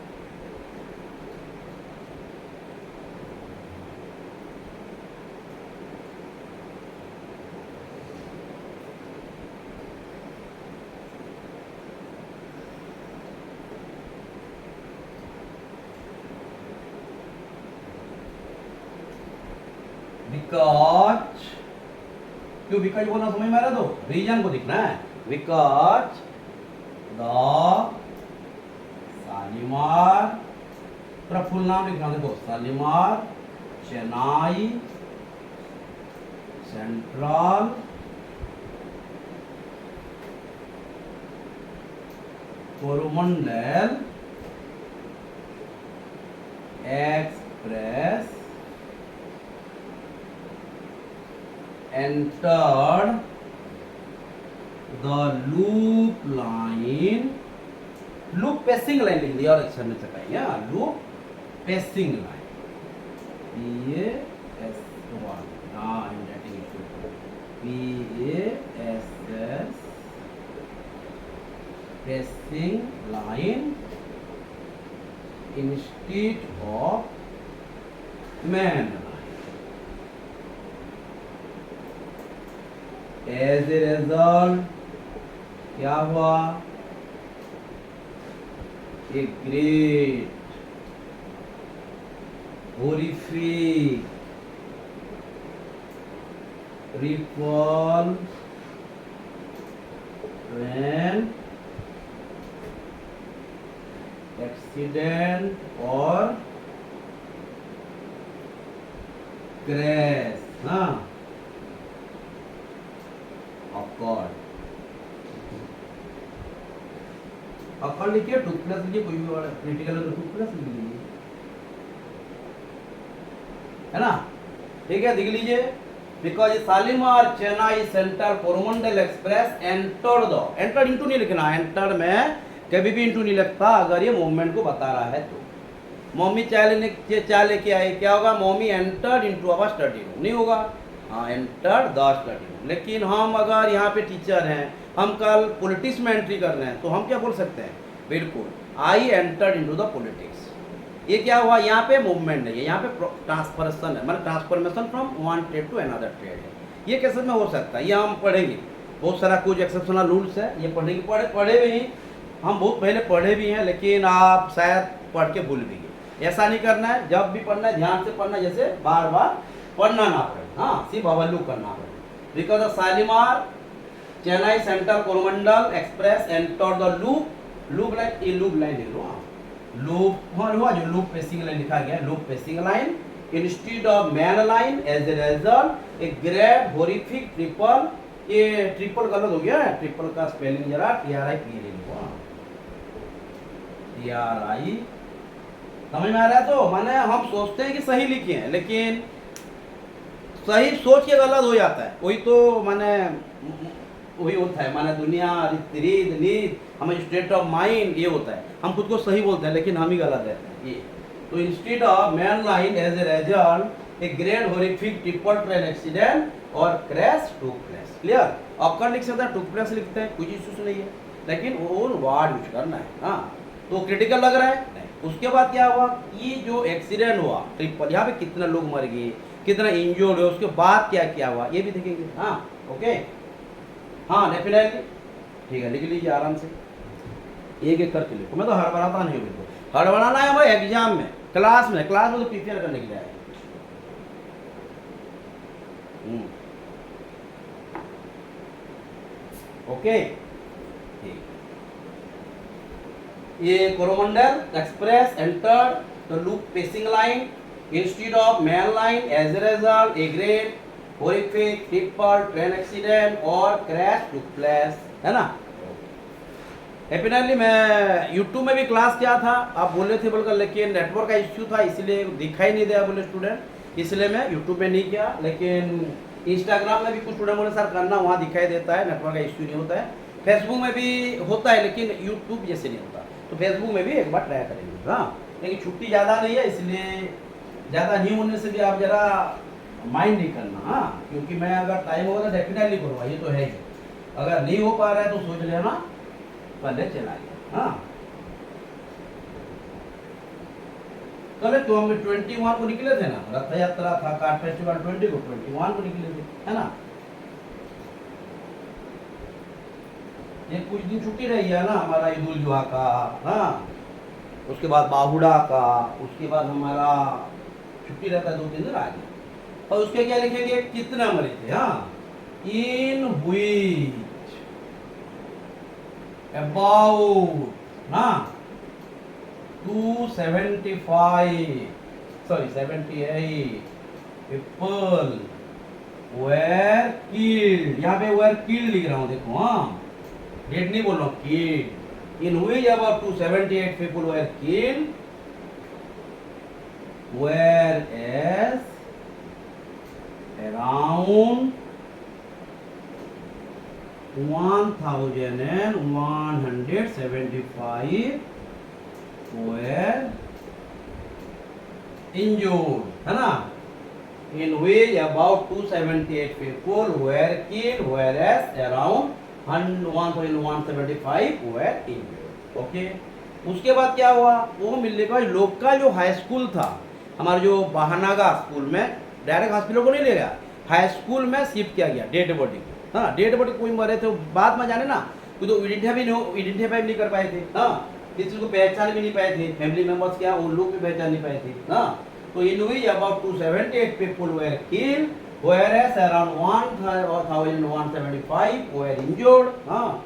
बिकॉज, क्यों बिकॉज बोलना समझ में आ रहा? तो रीजन को दिखना है। बिकॉज द शालीमार, पूरा फुल नाम लिखना, देखो Shalimar Chennai central Coromandel express entered the loop line, loop passing line लिख दिया और अक्षर में चटाइए, loop passing line, PASS1, हाँ I'm writing it, PASS passing line instead of main line. As a result, क्या हुआ? A great, horrific ripple when accident or crash, हाँ, occurred. occurred लिखिए, टू प्लस लिखिए, कोई भी वर्ड क्रिटिकल है तो टू प्लस लिख लीजिए, है ना? ठीक है, देख लीजिए। Because Shalimar Chennai central Coromandel express entered into नहीं लिखना, एंटर्ड में कभी भी इनटू नहीं लगता अगर ये मूवमेंट को बता रहा है तो। मम्मी चाय लेके आई, क्या होगा? मम्मी एंटर्ड इनटू अवर स्टडी रूम, नहीं होगा? हाँ, एंटर्ड द स्टडी रूम। लेकिन हम अगर यहाँ पे टीचर हैं, हम कल पॉलिटिक्स में एंट्री कर रहे हैं, तो हम क्या बोल सकते हैं? बिल्कुल, I entered into the politics. ये क्या हुआ? यहाँ पे मूवमेंट नहीं है, यहाँ पे ट्रांसफरेशन है, मतलब transformation from one trade to another trade है। ये कैसे में हो सकता है? ये हम पढ़ेंगे, बहुत सारा कुछ एक्सेप्शनल रूल्स है, ये पढ़ेंगे, पढ़े भी, हम बहुत पहले पढ़े भी हैं, लेकिन आप शायद पढ़ के भूल भी गए। ऐसा नहीं करना है, जब भी पढ़ना है ध्यान से पढ़ना, जैसे बार बार पढ़ना ना पड़े। हाँ, सिर्फ अवलोक करना पड़े। Because the Shalimar Chennai central Coromandel express enter the loop line, ये लूप लाइन लिख लो, लूप हुआ जो लूप पेसिंग लाइन लिखा गया, loop passing line instead of main line. As a result a great horrific triple, ये ट्रिपल गलत हो गया है, ट्रिपल का स्पेलिंग जरा TRIP ले लो, TRI, समझ में आ रहा है? तो माने हम सोचते हैं कि सही लिखे हैं, लेकिन सही सोच के गलत हो जाता है, वही तो माने वही होता है, माने दुनिया रीत नीत, हमें स्टेट ऑफ माइंड, ये होता है, हम खुद को सही बोलते हैं लेकिन हम ही गलत रहते हैं। ये तो instead of main line as a result a great horrific triple train accident और crash took place. Clear? Occur लिख सकते हैं, टुक प्लेस लिखते हैं, कुछ इश्यूज नहीं है, लेकिन वो वर्ड यूज करना है। हाँ, तो क्रिटिकल लग रहा है नहीं। उसके बाद क्या हुआ, ये जो एक्सीडेंट हुआ ट्रिपल, यहाँ पे कितने लोग मर गए, कितना इंजोर्ड हुआ, उसके बाद क्या क्या हुआ ये भी देखेंगे। हाँ ओके, हाँ डेफिनेटली, ठीक है, लिख लीजिए आराम से, एक एक करके लिखो। मैं तो हड़बड़ाता नहीं हूँ, बिल्कुल हड़बड़ाना है भाई एग्जाम में, क्लास में तो प्रिपेयर करने के लिए आए। ओके, ठीक। ये Coromandel express enter the loop passing line instead of main line, as a result a great horrific triple train accident और क्रैश टुक प्लेस, है ना। डेफिनेटली मैं यूट्यूब में भी क्लास किया था, आप बोले थे बोलकर, लेकिन नेटवर्क का इश्यू था इसलिए दिखाई नहीं दिया बोले स्टूडेंट, इसलिए मैं यूट्यूब में नहीं किया। लेकिन इंस्टाग्राम में भी कुछ स्टूडेंट बोले सर करना, वहाँ दिखाई देता है, नेटवर्क का इश्यू नहीं होता है। फेसबुक में भी होता है लेकिन यूट्यूब जैसे नहीं होता, तो फेसबुक में भी एक बार ट्राई करेंगे। हाँ, लेकिन छुट्टी ज़्यादा नहीं है, इसलिए ज़्यादा नहीं होने से भी आप ज़रा माइंड नहीं करना। हाँ, क्योंकि मैं अगर टाइम होगा तो डेफिनेटली करूँगा, ये तो है ही। अगर नहीं हो पा रहा है तो सोच लेना पहले चला गया। हाँ, कल तो हम 21 को निकले थे ना, रथ यात्रा था, काट फेस्टिवल 20 को, 21 को निकले थे, है ना। ये कुछ दिन छुट्टी रही है ना हमारा ईद उल जुहा का, हाँ, उसके बाद बाहुड़ा का, उसके बाद हमारा छुट्टी रहता है 2-3 दिन आगे। और उसके क्या लिखेंगे, कितना मरे थे। हाँ, इन व्हिच अबाउट ना 78 पीपल वेर किल्ड, यहाँ पे वेर किल्ड लिख रहा हूँ, देखो। हाँ, डेट नहीं बोल रहा हूँ, killed. In which about 278 people were killed, were as around 1175 were injured, है ना। In which about 278 people were killed, whereas around 1175 were injured. Okay, उसके बाद क्या हुआ, वो मिलने का लोकल जो हाई स्कूल था हमारे जो बहानागा स्कूल में, डायरेक्ट हॉस्पिटल को नहीं ले गया, हाई स्कूल में शिफ्ट किया गया डेड बॉडी। हाँ, डेड बॉडी कोई मरे थे बाद में जाने ना, कोई तो आइडेंटिफाई नहीं कर पाए थे। हाँ, किसी को पहचान भी नहीं पाए थे, फैमिली मेंबर्स क्या वो लोग भी पहचान नहीं पाए थे। हाँ, तो इन which about 278 people were killed, whereas around 1175 were injured। हाँ,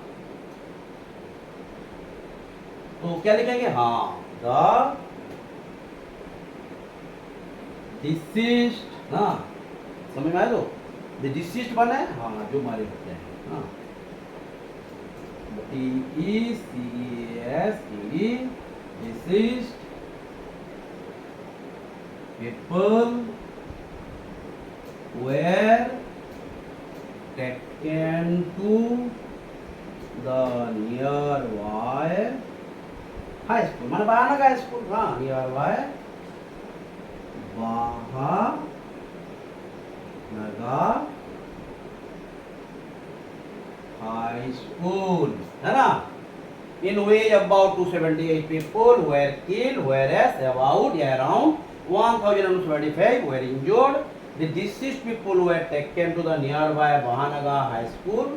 तो क्या लिखेंगे, हाँ, द डिसीज्ड, हाँ समझ में आया, तो द डिसीज्ड बना है, हाँ जो मारे होते हैं। हाँ, DECESED deceased people were taken to the nearby high school, माने बहाना का स्कूल। हाँ, nearby बहानगा हाई स्कूल, है ना। In which about 278 people were killed, whereas about around 1075 were injured. The deceased people were taken to the nearby Bahanaga High School.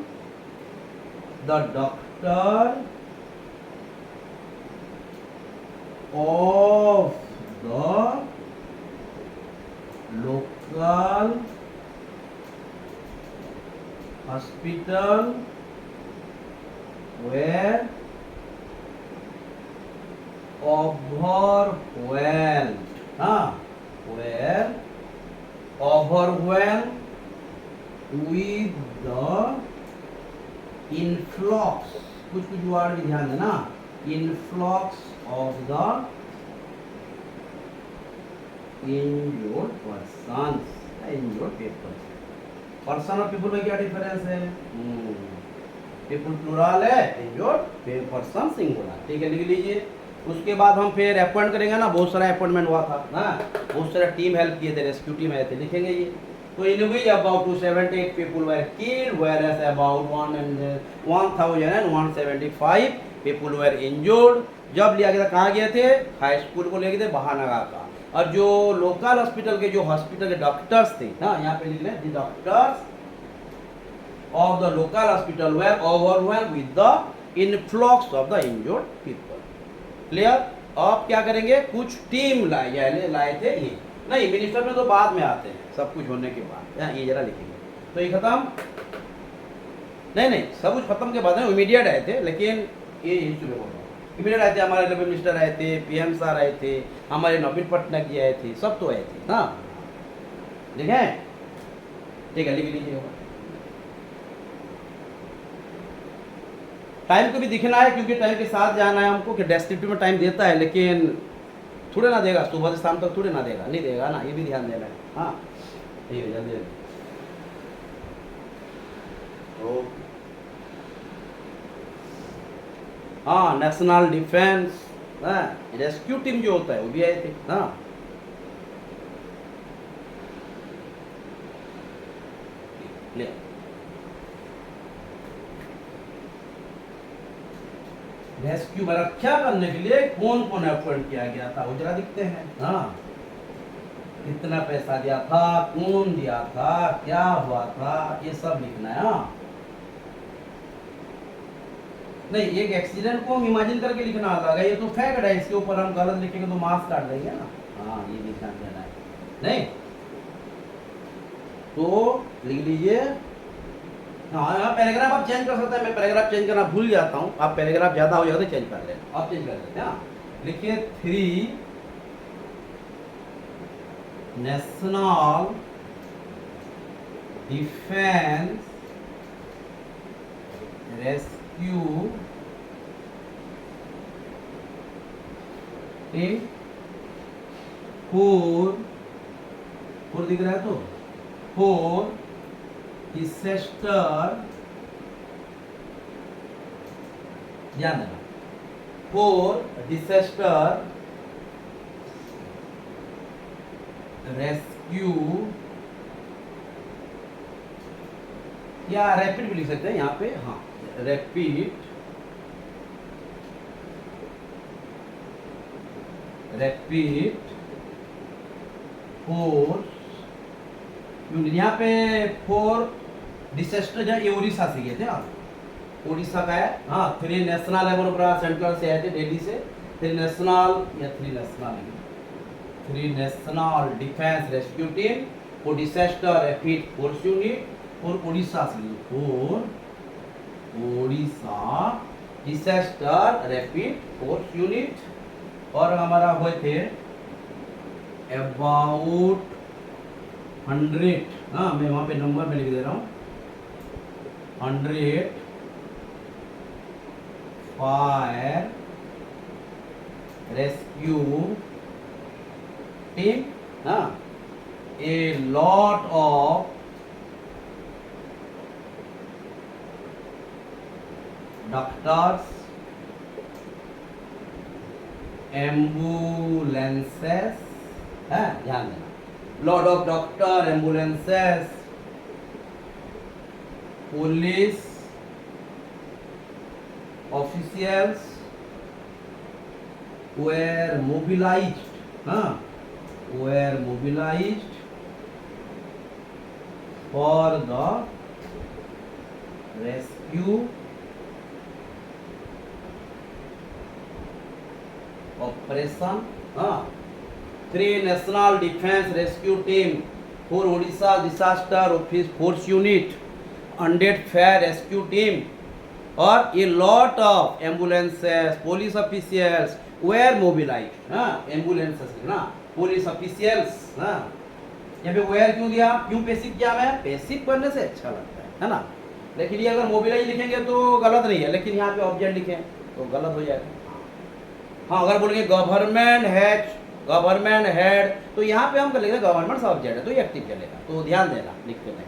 The doctor of the local hospital were overwhelmed, were overwhelmed with the influx, कुछ word भी ध्यान देना, influx of the injured persons, injured people। Person और people में क्या difference है, people plural है, injured person singular. ठीक है, लिख लीजिए। उसके बाद हम फिर अपॉइंट करेंगे ना, बहुत सारा अपॉइंटमेंट हुआ था ना, बहुत सारा टीम हेल्प किए थे, रेस्क्यू टीम आए थे, लिखेंगे ये। तो in which about 278 people were killed, whereas about 1175 people were injured. जब लिया गया था, कहाँ गए थे? हाई स्कूल को ले गए थे बहानगर का। और जो लोकल हॉस्पिटल के डॉक्टर्स थे, हाँ यहाँ पे लिख लें, the doctors of the local hospital were overwhelmed with the influx of the injured people. Clear? अब क्या करेंगे? कुछ टीम लाए थे ये, नहीं मिनिस्टर में तो बाद में आते हैं, सब कुछ होने के बाद। यहाँ ये जरा लिखेंगे, तो ये खत्म नहीं, सब कुछ खत्म के बाद इमीडिएट आए थे, लेकिन ये इशू में बोल रहा हूँ, इमीडिएट आए थे। हमारे रेलवे मिनिस्टर आए थे, PM साहब आए थे, हमारे नवीन पटनायक जी आए थे, सब तो आए थे। हाँ देखें, ठीक है, लिख लीजिए। टाइम को भी दिखना है, क्योंकि टाइम के साथ जाना है हमको, कि डेस्क्रिप्टिव में टाइम देता है, लेकिन थोड़े ना देगा, सुबह से शाम तक थोड़े ना देगा, नहीं देगा ना, ये भी ध्यान देना है। हाँ ठीक है, जल्दी जल्दी। हाँ, नेशनल डिफेंस रेस्क्यू टीम जो होता है वो भी आए थे। हाँ ले, रेस्क्यू में रक्षा करने के लिए कौन कौन अपॉइंट किया गया था, वो जरा दिखते हैं। हाँ, कितना पैसा दिया था, कौन दिया था, क्या हुआ था, ये सब लिखना है। हाँ नहीं, एक एक्सीडेंट को हम इमेजिन करके लिखना अलग है, ये तो फैक्ट है, इसके ऊपर हम गलत लिखेंगे तो मार्क्स काट देंगे ना। हाँ ये भी ध्यान देना है, नहीं तो लिख लीजिए। हाँ पैराग्राफ आप चेंज कर सकते हैं, मैं पैराग्राफ चेंज करना भूल जाता हूँ, आप पैराग्राफ ज़्यादा हो जाता है चेंज कर लेना, आप चेंज कर लेते हैं। लिखिए 3 national defence rescue team four दिख रहा है, तो फोर डिसेस्टर, ध्यान देना, फोर डिसेस्टर रेस्क्यू, या रैपिड भी लिख सकते हैं यहाँ पे। हाँ रैपिड फोर्स यूनिट, यहाँ पे 4 डिसेस्टर जो ये उड़ीसा से गए थे। हाँ उड़ीसा का है। हाँ 3 नेशनल है, बड़ा सेंट्रल से आए थे, दिल्ली से। 3 नेशनल या 3 national defence rescue team, 4 disaster rapid force unit, और उड़ीसा से 4 Orissa disaster rapid force unit. और हमारा हुए थे अबाउट 100, हाँ मैं वहाँ पे नंबर में लिख दे रहा हूँ, 100 फायर रेस्क्यू टीम, हाँ a lot of doctors, ambulances, है ध्यान देना, lot of doctor, ambulances, police officials were mobilized, were mobilized for the rescue operation. 3 national defense rescue team, 4 Odisha disaster force unit, 100 fire rescue team, और a lot of ambulances, police officials were mobilized. Ambulances ना, police officials. यहाँ पे where क्यों दिया, क्यों passive किया, मैं passive करने से अच्छा लगता है ना, लेकिन ये अगर मोबिलाइज लिखेंगे तो गलत नहीं है, लेकिन यहाँ पे ऑब्जेक्ट लिखें तो गलत हो जाएगा। हाँ अगर बोलेंगे गवर्नमेंट हेड, तो यहाँ पे हम कर लेंगे गवर्नमेंट सब्जेक्ट है तो ये एक्टिव चलेगा, तो ध्यान देना लिखते नहीं।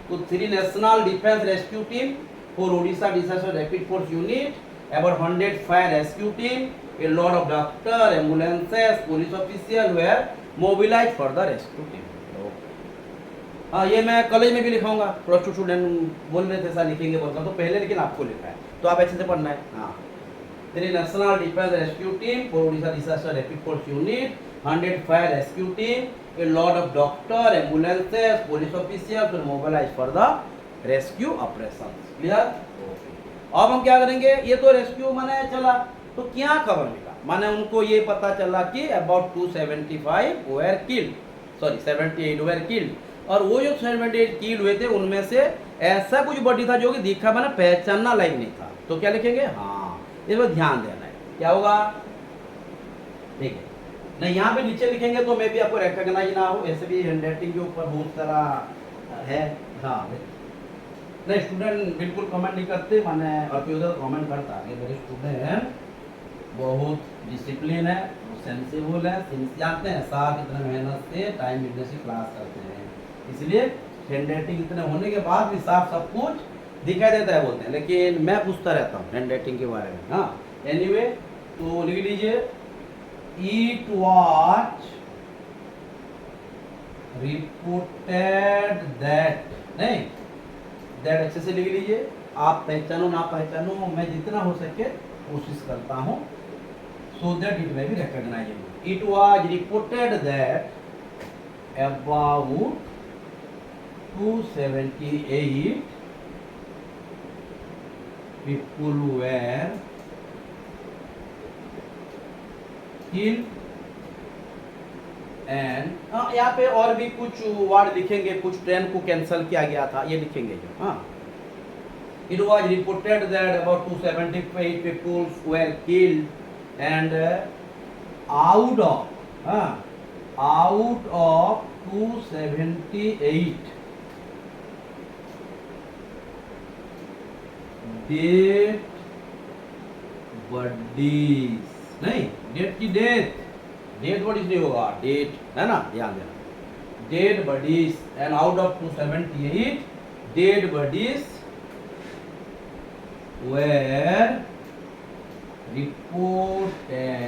तो 3 national defence rescue team, 4 Odisha disaster rapid force unit, about 100 fire rescue team, a lot of doctor, ambulances, police officials were mobilized for the rescue team. हाँ, ये मैं कॉलेज में भी लिखाऊंगा, प्लस टू स्टूडेंट बोल रहे थे ऐसा लिखेंगे बोलकर, तो पहले लेकिन आपको लिखा है, तो आप अच्छे से पढ़ना है। हाँ, तेरी national defence rescue team for Orissa disaster rapid force unit, 100 fire rescue team, a lot of doctor, ambulances, police officers were mobilized for the rescue operations. Clear? अब हम क्या करेंगे, ये तो रेस्क्यू माने चला, तो क्या खबर मिला, माने उनको ये पता चला कि about 275 were killed, sorry 78 were killed, और वो जो 78 किल हुए थे उनमें से ऐसा कुछ बॉडी था जो कि दिखा माने पहचानना लायक नहीं था, तो क्या लिखेंगे, हाँ इस पर ध्यान देना है, क्या होगा, ठीक है। नहीं, यहाँ पे नीचे लिखेंगे तो मैं भी आपको रिकॉग्नाइज ना हो, ऐसे भी हैंडराइटिंग के ऊपर बहुत सारा है। हाँ, नहीं स्टूडेंट बिल्कुल कमेंट नहीं करते, माने और कोई उधर कमेंट करता है, मेरे स्टूडेंट बहुत डिसिप्लिन है, सेंसिबल है, जानते हैं साथ इतना मेहनत से टाइम मिलने से क्लास करते हैं, इसलिए हैंडराइटिंग इतने होने के बाद भी साफ सब कुछ दिखाई देता है बोलते हैं, लेकिन मैं पूछता रहता हूँ हैंडराइटिंग के बारे में। हाँ, एनीवे तो लिख लीजिए, it was reported that, नहीं दैट अच्छे से लिख लीजिए, आप पहचानो ना पहचानो, मैं जितना हो सके कोशिश करता हूँ, so that it may be recognisable. It was reported that about 278 people were killed and यहाँ पे और भी कुछ वर्ड लिखेंगे, कुछ ट्रेन को कैंसिल किया गया था, ये लिखेंगे जो, हाँ it was reported that about 278 people were killed and out of 278 dead bodies, नहीं डेट की डेथ, डेड बॉडीज नहीं होगा, डेट है ना, ध्यान देना, dead bodies and out of 278 dead bodies were reported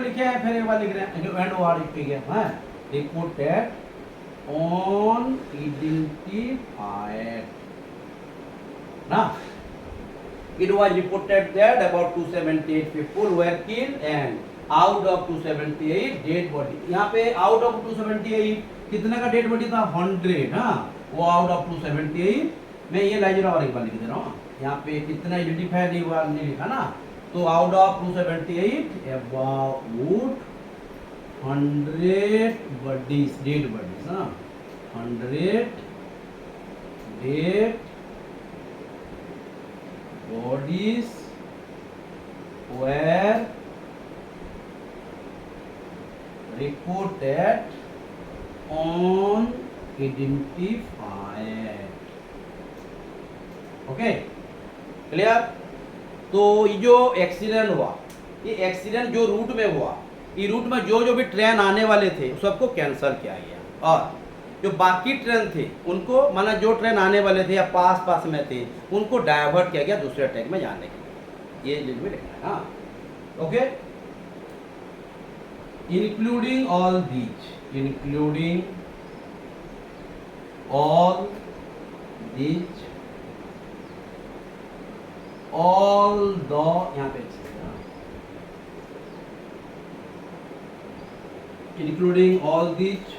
लिखे हैं, फिर एक बार लिख रहे हैं जो एंड वर्ड लिख गया, हाँ रिपोर्टेड ऑन आइडेंटिफाइड ना, it was reported that about 278 people were killed and out of 278 dead body, यहाँ पे out of 278 कितने का डेड बॉडी था, 100, हाँ वो out of 278, मैं ये लाइन और एक बार लिख दे रहा हूँ, यहाँ पे कितना आइडेंटिफाई नहीं लिखा ना, तो out of 278 about 100 bodies, dead bodies, हाँ 100 dead bodies were reported on identified, okay clear. तो ये जो एक्सीडेंट हुआ, ये एक्सीडेंट जो रूट में हुआ, ये रूट में जो जो भी ट्रेन आने वाले थे सबको कैंसिल किया गया, और जो बाकी ट्रेन थे उनको, माना जो ट्रेन आने वाले थे या पास में थे उनको डाइवर्ट किया गया दूसरे ट्रैक में जाने के लिए, ये लिखना है, हाँ okay. Including all these, including all these, all the, यहाँ पे including all these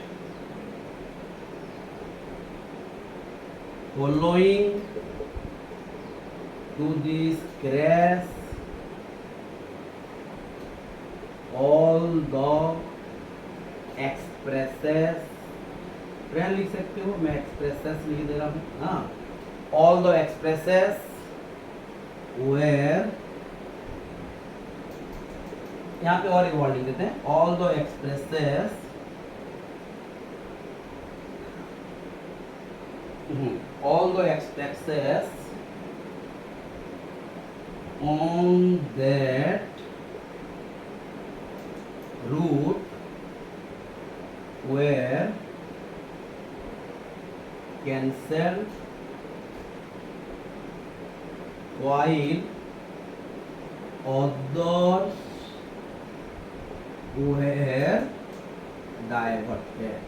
following to this crash, all the expresses, train लिख सकते हो, मैं एक्सप्रेसेस लिख दे रहा हूँ, हाँ all the expresses were, यहाँ पे और एक वर्ड लिख देते हैं, all the expresses all the expresses on that route were cancelled while others were diverted,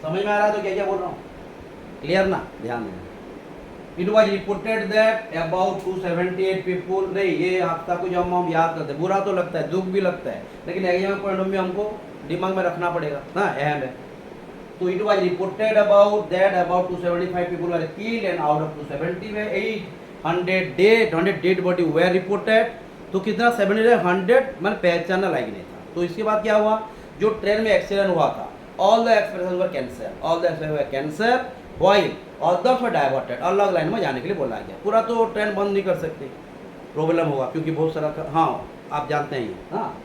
समझ में आ रहा है तो क्या क्या बोल रहा हूँ, क्लियर ना, ध्यान देना। It was reported that about 278 people, नहीं ये हफ्ता को जब हम याद करते हैं बुरा तो लगता है, दुख भी लगता है, लेकिन एग्जाम पॉइंट ऑफ व्यू हमको दिमाग में रखना पड़ेगा ना, अहम है। तो it was reported about that about 275 people are killed and out of 270 में 100 डेड बॉडी वेर रिपोर्टेड। तो कितना 700 मैंने पहचानना लायक नहीं था। तो इसके बाद क्या हुआ, जो ट्रेन में एक्सीडेंट हुआ था, all the expression were cancer, all the expression were cancer, while others were diverted, अलग लाइन में जाने के लिए बोला गया। पूरा तो ट्रेन बंद नहीं कर सकते, प्रॉब्लम होगा क्योंकि बहुत सारा, हाँ आप जानते हैं ये, हाँ।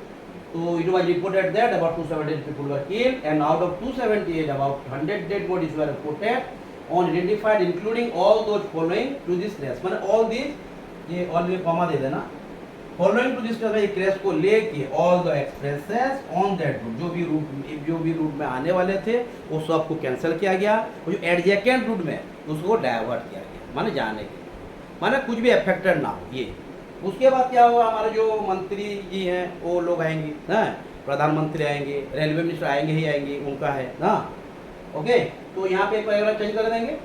तो it was reported that about 278 people were killed and out of 278 about 100 dead bodies were reported on identified including all those following to this crash, माने ऑल दिस, ये ऑल में कॉमा दे देना, फॉलोइंग टू दिस क्रैश को लेके all the expresses on that route, जो भी root में आने वाले थे वो सबको कैंसिल किया गया, और जो एडजेकेंट रूट में उसको डाइवर्ट किया गया, माने जाने के, माने कुछ भी अफेक्टेड ना हो ये। उसके बाद क्या हुआ, हमारे जो मंत्री जी हैं वो लोग आएंगे ना, प्रधानमंत्री आएंगे, रेलवे मिनिस्टर आएंगे ही आएंगे, उनका है ना, ओके। तो यहाँ पे पैराग्राफ चेंज कर देंगे,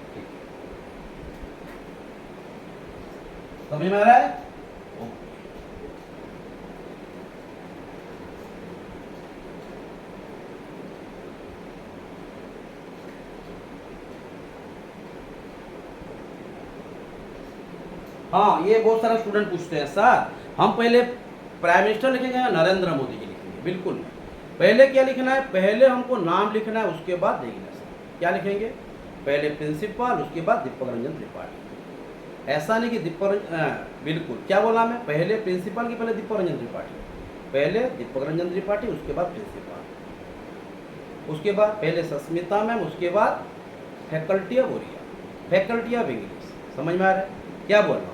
समझ में आ रहा है। हाँ ये बहुत सारे स्टूडेंट पूछते हैं सर हम पहले प्राइम मिनिस्टर लिखेंगे या नरेंद्र मोदी जी लिखेंगे, बिल्कुल नहीं। पहले क्या लिखना है, पहले हमको नाम लिखना है, उसके बाद डेजिग्नेशन। क्या लिखेंगे, पहले प्रिंसिपल, उसके बाद दीपक रंजन त्रिपाठी। ऐसा नहीं कि बिल्कुल क्या बोला मैं, पहले प्रिंसिपल की पहले दीपक रंजन त्रिपाठी, पहले दीपक रंजन त्रिपाठी, उसके बाद प्रिंसिपल, उसके बाद पहले सस्मिता मैम, उसके बाद faculty of Oriya, faculty of English. समझ में आ रहा है क्या बोल रहा हूँ।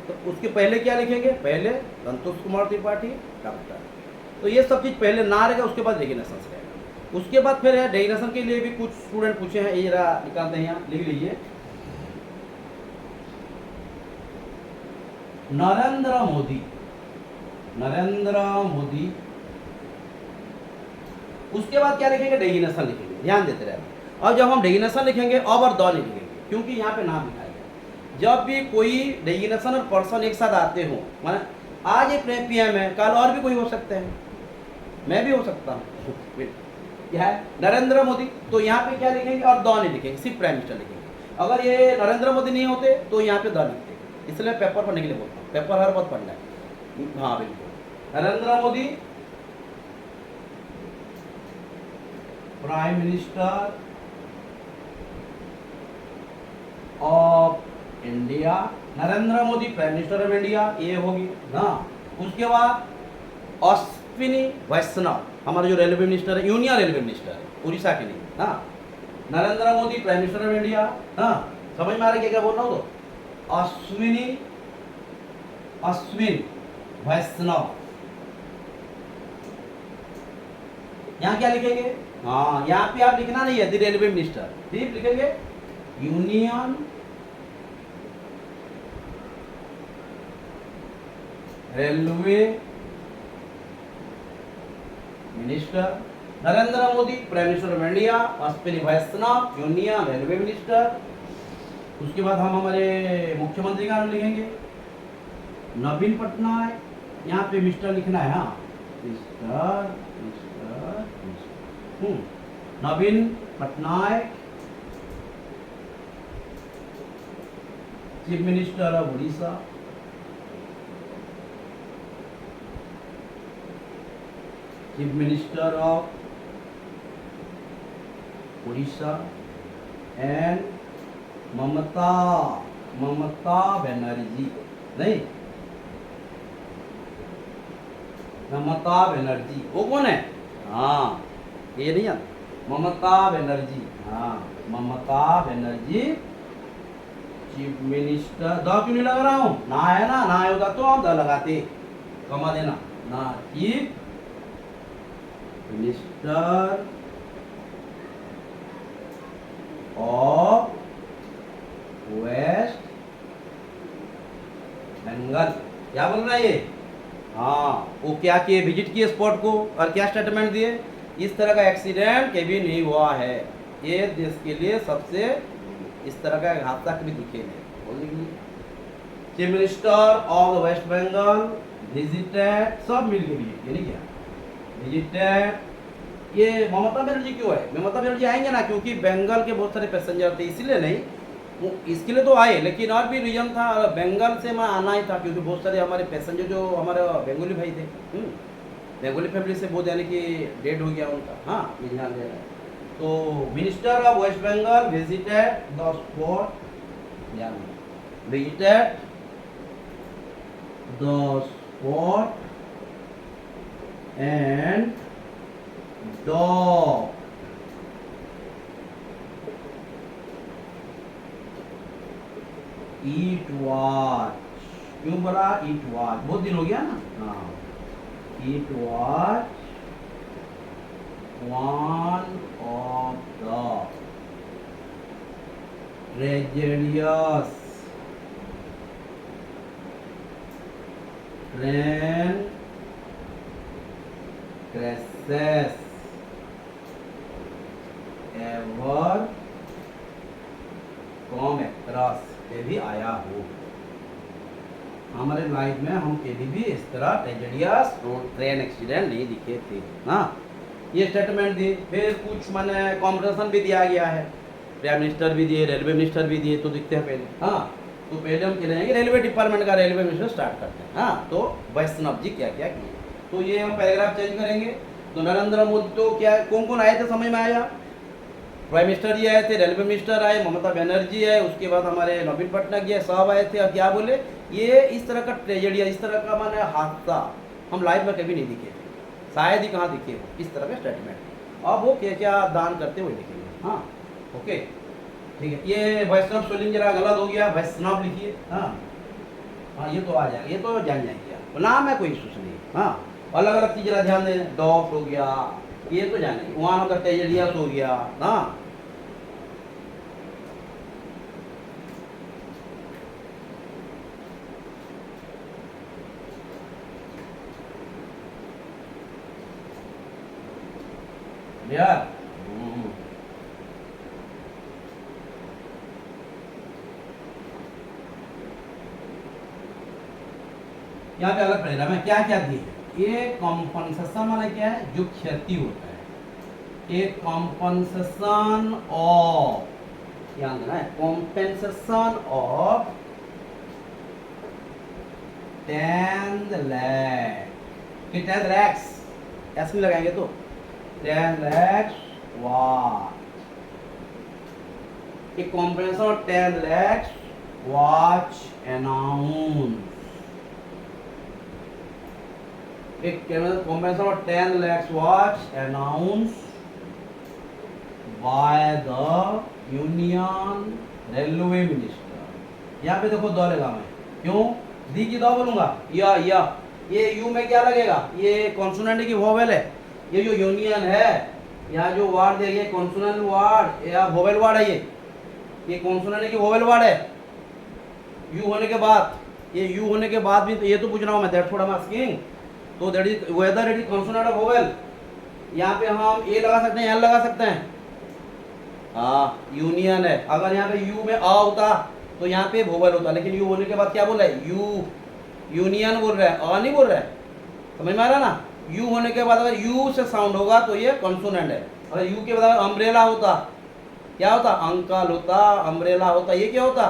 तो उसके पहले क्या लिखेंगे, पहले संतोष कुमार त्रिपाठी डॉक्टर। तो ये सब चीज़ पहले ना रहेगा, उसके बाद डेजिग्नेशन रहेगा। उसके बाद फिर है डेजिग्नेशन के लिए भी कुछ स्टूडेंट पूछे हैं, ये जरा निकालते हैं, यहाँ लिख लीजिए, नरेंद्र मोदी, नरेंद्र मोदी। उसके बाद क्या लिखेंगे, डेजिग्नेशन लिखेंगे, ध्यान देते रहे। और जब हम डेजिग्नेशन लिखेंगे अब और द नहीं लिखेंगे, क्योंकि यहाँ पे नाम लिखा है। जब भी कोई डेजिग्नेशन और पर्सन एक साथ आते हो, माने आज एक पीएम है, कल और भी कोई हो सकते हैं, मैं भी हो सकता हूँ, क्या है नरेंद्र मोदी, तो यहाँ पे क्या लिखेंगे और द नहीं लिखेंगे, सिर्फ प्राइम मिनिस्टर लिखेंगे। अगर ये नरेंद्र मोदी नहीं होते तो यहाँ पे द लिखते, इसलिए पेपर पढ़ने के लिए बोलता हूँ, पेपर हर वक्त पढ़ना है। हाँ बिल्कुल, Narendra Modi prime minister of India, Narendra Modi prime minister of India, ये होगी ना। उसके बाद अश्विनी वैष्णव, हमारे जो रेलवे मिनिस्टर है, यूनियन रेलवे मिनिस्टर है, उड़ीसा के लिए ना, Narendra Modi prime minister of India ना। समझ में आ रहा है क्या बोल रहा हूँ, तो अश्विन वैष्णव, यहाँ क्या लिखेंगे, हाँ यहाँ पे आप लिखना नहीं है द रेलवे मिनिस्टर, सिर्फ लिखेंगे union railway minister, Narendra Modi prime minister of India, Ashwini Vaishnaw union railway minister. उसके बाद हम हमारे मुख्यमंत्री का नाम लिखेंगे नवीन पटनायक, यहाँ पे मिस्टर लिखना है, हाँ mister Naveen Patnaik, chief minister of Orissa, chief minister of Orissa and Mamata Banerjee, नहीं ममता बनर्जी, वो कौन है, हाँ ये नहीं आता, ममता बनर्जी, हाँ Mamata Banerjee chief minister. The क्यों नहीं लगा रहा हूँ, ना है ना होगा तो हम द लगाते, कमा देना ना, chief minister of West Bengal. क्या बोल रहा है ये, हाँ वो क्या किए, विजिट किए स्पॉट को और क्या स्टेटमेंट दिए, इस तरह का एक्सीडेंट कभी नहीं हुआ है, ये देश के लिए सबसे इस तरह का एक हादसा कभी दिखे नहीं। बोलने के लिए chief minister of the West Bengal visited, सब मिल के लिए, ये नहीं क्या विजिटेड। ये ममता बनर्जी क्यों है? ममता बनर्जी आएंगे ना, क्योंकि बंगाल के बहुत सारे पैसेंजर थे, इसीलिए नहीं, वो इसके लिए तो आए, लेकिन और भी रीजन था, बंगाल से मैं आना ही था, क्योंकि बहुत सारे हमारे पैसेंजर जो हमारे बंगाली भाई थे, बंगाली फैमिली से बहुत, यानी कि डेड हो गया उनका। हाँ, ये ध्यान देना है। तो minister of West Bengal visited the spot, visited the spot and dog eat watch. क्यों बोला ईट वॉच? बहुत दिन हो गया ना। हाँ, it was one of the tragedious train crashes ever come across। कभी आया हो हमारे लाइफ में, हम कभी भी इस तरह ट्रेजेडियस ट्रेन एक्सीडेंट नहीं दिखे थे। हाँ, ये स्टेटमेंट दी। फिर कुछ मैंने कॉम्पिटिशन भी दिया गया है, प्राइम मिनिस्टर भी दिए, रेलवे मिनिस्टर भी दिए, तो दिखते हैं पहले। हाँ, तो पहले हम चले जाएंगे रेलवे डिपार्टमेंट का, रेलवे मिनिस्टर स्टार्ट करते हैं। हाँ, तो वैष्णव जी क्या क्या किए, तो ये हम पैराग्राफ चेंज करेंगे। तो नरेंद्र मोदी तो क्या, कौन कौन आए थे समझ में आया? प्राइम मिनिस्टर जी आए थे, रेलवे मिनिस्टर आए, ममता बनर्जी है, उसके बाद हमारे नवीन पटनायक जी सब आए थे। और क्या बोले, ये इस तरह का ट्रेजेडी, इस तरह का माने हादसा हम लाइफ में कभी नहीं दिखे थे, शायद ही कहाँ दिखे हो इस तरह का स्टेटमेंट। अब वो क्या क्या दान करते हुए लिखेंगे। हाँ, ओके, ठीक है। ये वैष्णव स्पेलिंग जरा गलत हो गया, वैष्णव लिखिए। हाँ हाँ, ये तो आ जाएगा, ये तो जान जाएंगे आप, नाम है कोई इशू नहीं। हाँ, अलग अलग चीज जरा ध्यान दें, डॉग हो गया, ये तो जानेंगे, वहाँ होगा ट्रेजेडियस हो गया। हाँ, यार यहाँ पे अलग पड़ेगा, मैं क्या क्या दिए। ये कॉम्पनसेशन माने क्या है, जो क्षति होता है। ये कॉम्पनसेशन ऑफ, ध्यान देना है, कॉम्पेंसेशन ऑफ 10 लाख, 10 lakhs ऐसे लगाएंगे तो 10 lakhs वाट। एक compensation of 10 lakhs was announce, एक compensation of 10 lakhs was announce by the union railway minister. यहाँ पे देखो दो लगा मैं, क्यों दी की दो बोलूंगा, या ये यू में क्या लगेगा, ये कॉन्सोनेंट की वोवेल है। ये जो यूनियन है, यहाँ जो वार्ड है, ये कॉन्सोनेंट वार्ड या वोवेल वार्ड है, ये कॉन्सोनेंट की वोवेल वार्ड है। यू होने के बाद, ये यू होने के बाद भी तो ये तो पूछ रहा हूँ मैं, that's what I am asking. तो that is whether it is consonant of vowel. यहाँ पे हम ए लगा सकते हैं, एल लगा सकते हैं। हाँ, यूनियन है। अगर यहाँ पे यू में आ होता तो यहाँ पे वोवेल होता, लेकिन यू होने के बाद क्या बोल रहा है, यू यूनियन बोल रहा है, आ नहीं बोल रहा है। समझ में आ रहा ना? यू होने के बाद अगर यू से साउंड होगा तो ये कॉन्सोनेंट है। अगर यू के बाद अम्ब्रेला होता, क्या होता, अंकल होता, अम्ब्रेला होता, ये क्या होता।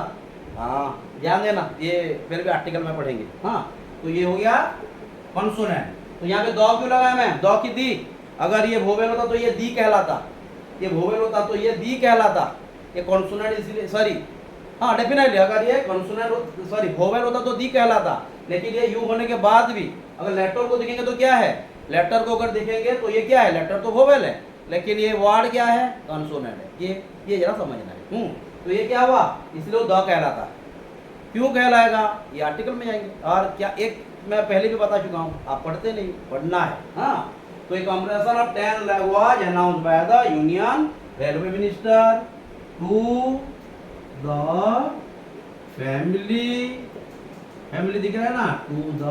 हाँ, ध्यान देना, ये फिर भी आर्टिकल में पढ़ेंगे। हाँ, तो ये हो गया कॉन्सोनेंट। तो यहाँ पे दो क्यों लगाया मैं, दो की दी। अगर ये वोवेल होता तो ये दी कहलाता, ये वोवेल होता तो ये दी कहलाता। ये कॉन्सोनेंट इसलिए, सॉरी, हाँ डेफिनेटली, अगर ये कॉन्सोनेंट सॉरी वोवेल होता तो दी कहलाता, लेकिन ये यू होने के बाद भी अगर लेटर को देखेंगे तो क्या है, लेटर को अगर देखेंगे तो ये क्या है, लेटर तो वोवेल है, लेकिन ये वर्ड क्या है, कॉन्सोनेंट है। ये जरा समझना है। तो ये क्या हुआ, इसलिए वो द कहलाता। क्यों कहलाएगा, ये आर्टिकल में जाएंगे। और क्या, एक मैं पहले भी बता चुका हूँ, आप पढ़ते नहीं, पढ़ना है। हाँ, तो एक compression of 10 lakh was announced by the union railway minister to the family दिख रहा है ना, टू द,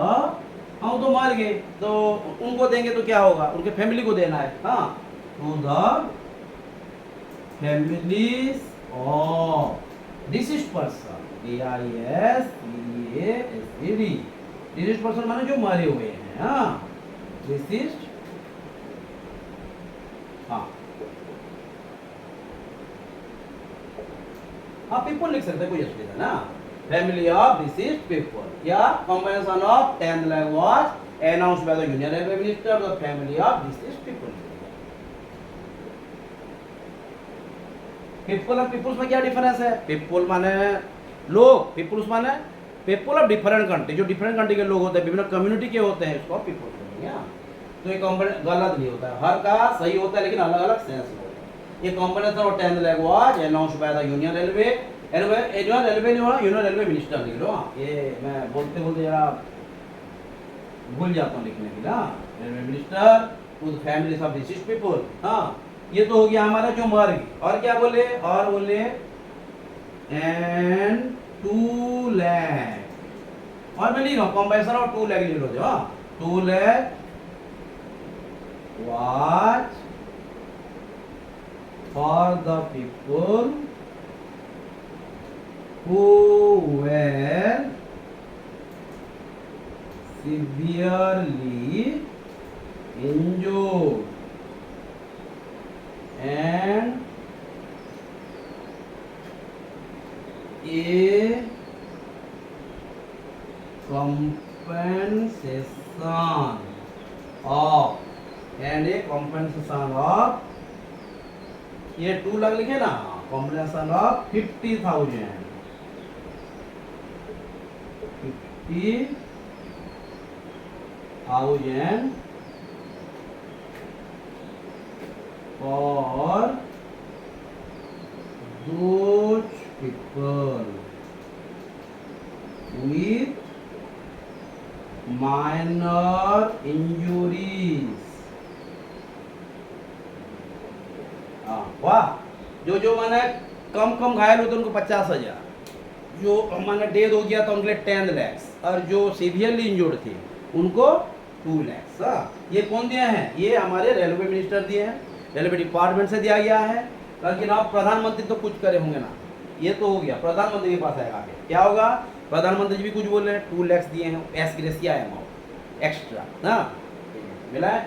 हम तो मर गए तो उनको देंगे तो क्या होगा, उनके फैमिली को देना है। हाँ, to the families of deceased person, DISEASED, deceased person माने जो मरे हुए हैं, हाँ, deceased, हाँ, आप people लिख सकते हैं, कोई असुविधा ना, family of deceased people, या combination of 10th language announced by the Union Railway Minister, the family of deceased people. People और पीपुल्स में क्या डिफरेंस है? पीपल माने लोग, पीपुल्स माने पीपल ऑफ डिफरेंट कंट्री, जो डिफरेंट कंट्री के लोग होते हैं, विभिन्न कम्युनिटी के होते हैं, इसको पीपल बोलते हैं। तो ये कॉम्बिनेशन गलत नहीं होता है, हर का सही होता है लेकिन अलग अलग सेंस में होता है। ये combination of 10th language announced by the union railway, union railway नहीं होना, यूनियन रेलवे मिनिस्टर लिख लो। ये मैं बोलते बोलते जरा भूल जाता हूँ लिखने की ना, railway minister to the families of deceased people. हाँ, ये तो हो गया हमारा जो मर गई। और क्या बोले? और बोले एंड 2 लाख, और मैं लिख रहा हूँ कॉम्बिनेशन ऑफ 2 लाख लिख लो, 2 lakh watch for the people who were severely injured and a compensation of ये 2 लाख लिखे ना, compensation of 50,000 for those people with minor injuries। वाह, जो माने कम घायल होते उनको 50,000, जो माने डेथ हो गया तो उनके लिए 10 लाख, और जो सीवियरली इंजर्ड थे उनको 2 लाख। ये कौन दिए हैं? ये हमारे रेलवे मिनिस्टर दिए हैं, रेलवे डिपार्टमेंट से दिया गया है। लेकिन आप प्रधानमंत्री तो कुछ करे होंगे ना, ये तो हो गया प्रधानमंत्री के पास आएगा आगे क्या होगा? प्रधानमंत्री जी भी कुछ बोल रहे हैं, 2 लाख दिए हैं एस ग्रेसिया अमाउंट एक्स्ट्रा ना मिला है।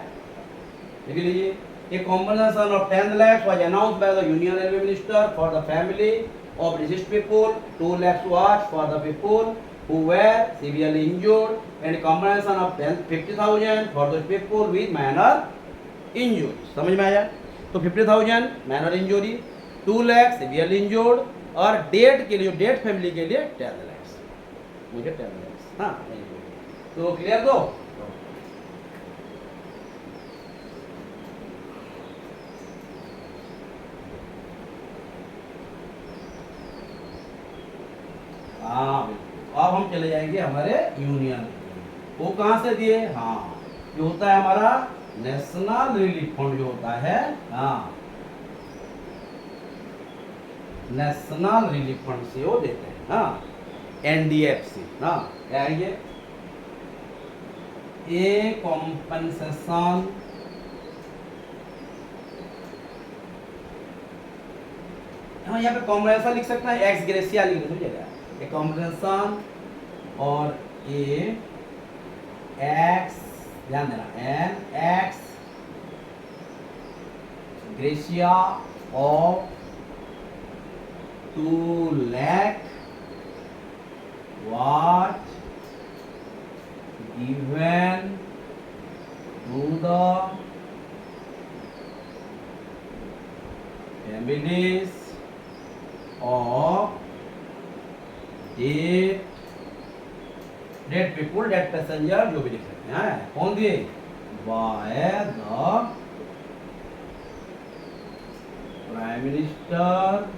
देख लीजिए, a compensation of 10 lakhs was announced by the Union Railway Minister for the family of deceased people, 2 lakhs was for the people who were severely injured, and a compensation of 50,000 for those people with minor injuries। समझ में आया? तो 50,000 minor injury, 2 lakhs severely injured, और death के लिए, death family के लिए 10 lakhs, मुझे 10 lakhs। हाँ, तो क्लियर दो। हाँ, अब हम चले जाएंगे हमारे यूनियन। वो कहाँ से दिए? हाँ, ये होता है हमारा नेशनल रिलीफ फंड, जो होता है, हाँ, नेशनल रिलीफ फंड से वो देते हैं। हाँ, NDFC। हाँ, क्या है ये? ए कॉम्पनसेशन हाँ, यहाँ पे कॉम्पनसेशन लिख सकते हैं, एक्स ग्रेसिया लिख लीजिएगा, ए कॉम्पनसेशन और ए एक्स, ध्यान देना, an ex gratia of 2 lakh was given to the families of dead people, dead passenger, जो भी लिख सकते हैं। कौन दिए? by the Prime Minister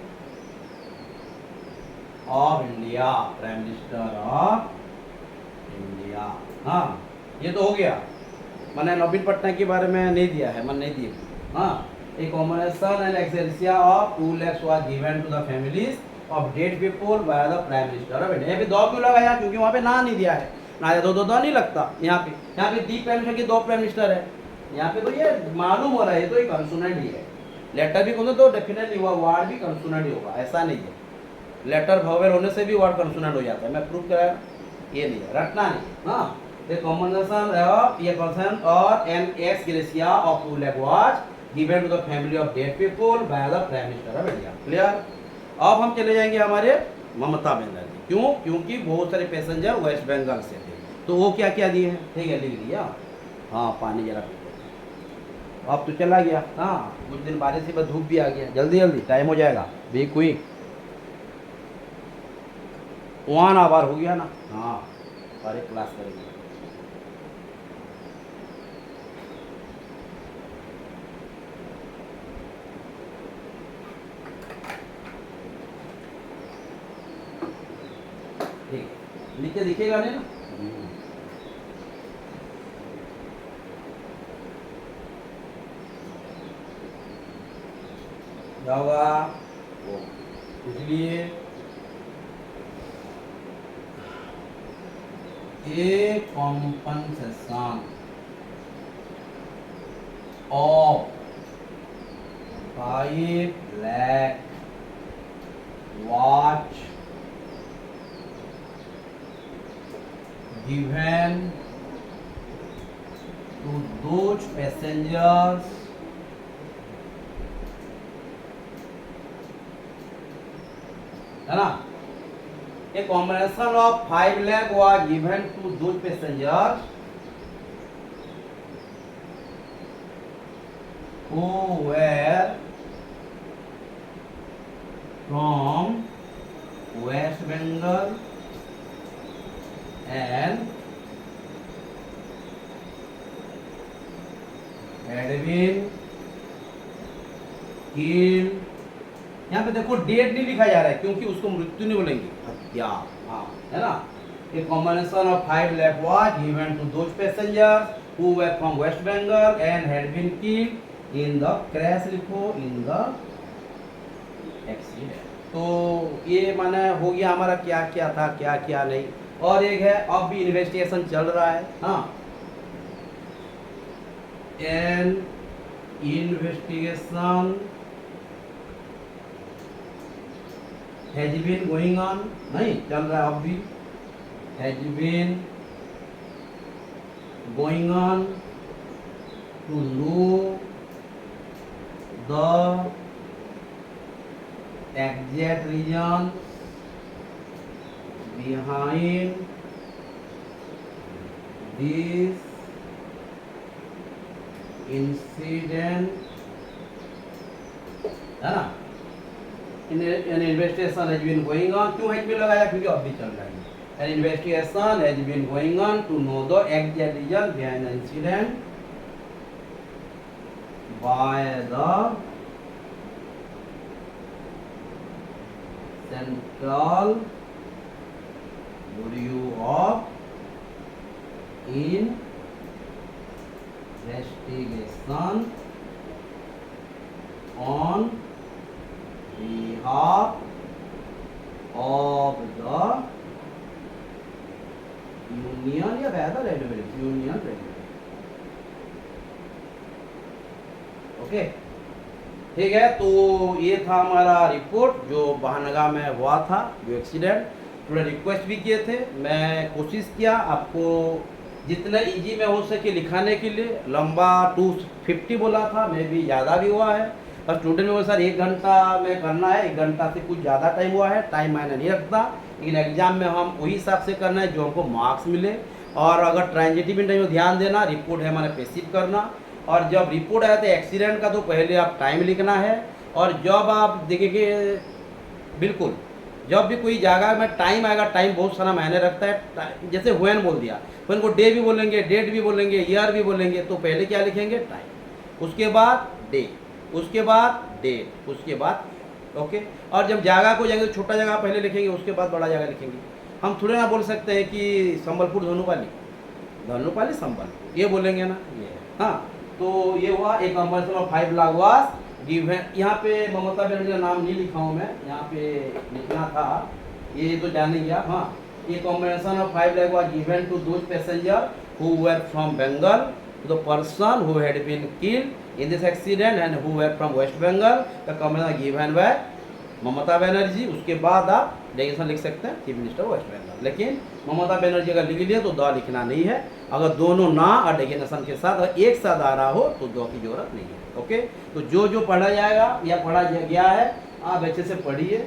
of India, Prime Minister of India। हाँ, ये तो हो गया। मैंने नवीन पटनायक के बारे में नहीं दिया है, मन नहीं दिए। हाँ, a combination and excelsia of 2 lakhs was given to the families of dead people by the Prime Minister of India। यहाँ पे 2 क्यों लगाया? क्योंकि वहाँ पे ना नहीं दिया है ना, ये 2 नहीं लगता। यहाँ पे दी प्राइम मिनिस्टर की 2 प्राइम मिनिस्टर है। यहाँ पे तो ये मालूम हो रहा है, ये तो एक कंसोनेंट ही है, लेटर भी कौन तो डेफिनेटली हुआ, वर्ड भी कंसोनेंट ही होगा, ऐसा नहीं है। लेटर वावेल होने से भी वर्ड कंसोनेंट हो जाता है, मैं प्रूव कराया, ये नहीं है, रटना नहीं। हाँ, the combination of a person or an ex gratia of two language given to the family of dead people by the prime minister of India। Clear. अब हम चले जाएंगे हमारे ममता बनर्जी। क्यों? क्योंकि बहुत सारे पैसेंजर वेस्ट बंगाल से थे, तो वो क्या क्या दिए हैं, ठीक है, लिख दिया। हाँ, पानी जरा पी लो। अब तो चला गया। हाँ, कुछ दिन बारिश के बाद धूप भी आ गया, जल्दी जल्दी टाइम हो जाएगा, बी क्विक। 1 आवर हो गया ना। हाँ, सारे क्लास करेंगे। ठीक, नीचे दिखेगा नहीं ना। क्या होगा? इसलिए a compensation of 5 lakh watch given to those passengers है ना। A combination of 5 lakh was given to those passengers who were from West Bengal and had been killed। यहाँ पे देखो डेट नहीं लिखा जा रहा है, क्योंकि उसको मृत्यु नहीं बोलेंगे, हत्या। हाँ, है ना। A combination of 5 lakh was given to those passengers who were from West Bengal and had been killed in the crash, लिखो in the accident। तो ये माने हो गया हमारा क्या क्या था, क्या क्या नहीं। और एक है, अब भी इन्वेस्टिगेशन चल रहा है। हाँ, an investigation has been going on, नहीं चल रहा है, अब भी has been going on to know the exact reason behind this incident, है ना। An investigation has been going on, क्यों has been लगाया, क्योंकि अब भी चल रहा है। An investigation has been going on to know the exact reason behind the incident by the Central Bureau of Investigation on behalf of the Union या बेहतर रेलवे, यूनियन रेलवे। ओके, ठीक है। तो ये था हमारा रिपोर्ट जो बहानगा में हुआ था, जो एक्सीडेंट। थोड़ा रिक्वेस्ट भी किए थे, मैं कोशिश किया आपको जितना इजी में हो सके लिखाने के लिए। लंबा 250 बोला था, मैं भी ज़्यादा भी हुआ है। और स्टूडेंट में सर 1 घंटा में करना है, 1 घंटा से कुछ ज़्यादा टाइम हुआ है, टाइम मायने नहीं रखता। लेकिन एग्जाम में हम वही हिसाब से करना है जो हमको मार्क्स मिले। और अगर ट्रांजिटिव इंटरव्यू में ध्यान देना, रिपोर्ट है हमारा पैसिव करना। और जब रिपोर्ट आया तो एक्सीडेंट का तो पहले आप टाइम लिखना है। और जब आप देखेंगे बिल्कुल, जब भी कोई जगह में टाइम आएगा, टाइम बहुत सारा मायने रखता है। जैसे व्हेन बोल दिया, व्हेन को डे भी बोलेंगे, डेट भी बोलेंगे, ईयर भी बोलेंगे, तो पहले क्या लिखेंगे, टाइम, उसके बाद डे, उसके बाद डेट, उसके बाद ओके। और जब जगह को जाएंगे, छोटा जगह पहले लिखेंगे, उसके बाद बड़ा जगह लिखेंगे। हम थोड़े ना बोल सकते हैं कि संबलपुर धनुपाली, धनुपाली संबलपुर, ये बोलेंगे ना, ये। हाँ, तो ये हुआ एक combination of 5 lakh was given. यहाँ पे ममता बनर्जी का नाम नहीं लिखा हूँ मैं, यहाँ पे लिखना था, ये तो जाने गया। हाँ, ये combination of 5 lakh was given to those passenger who were from Bengal to the person who had been killed in this accident and who were from West Bengal the comment given by Mamata Banerjee. उसके बाद आप डेजिग्नेशन लिख सकते हैं चीफ मिनिस्टर वेस्ट बंगाल, लेकिन ममता बनर्जी अगर लिख लिया तो द लिखना नहीं है। अगर दोनों ना और डेजिग्नेशन के साथ अगर एक साथ आ रहा हो तो द की जरूरत नहीं है। ओके, तो जो जो पढ़ा जाएगा या पढ़ा गया है आप अच्छे से पढ़िए।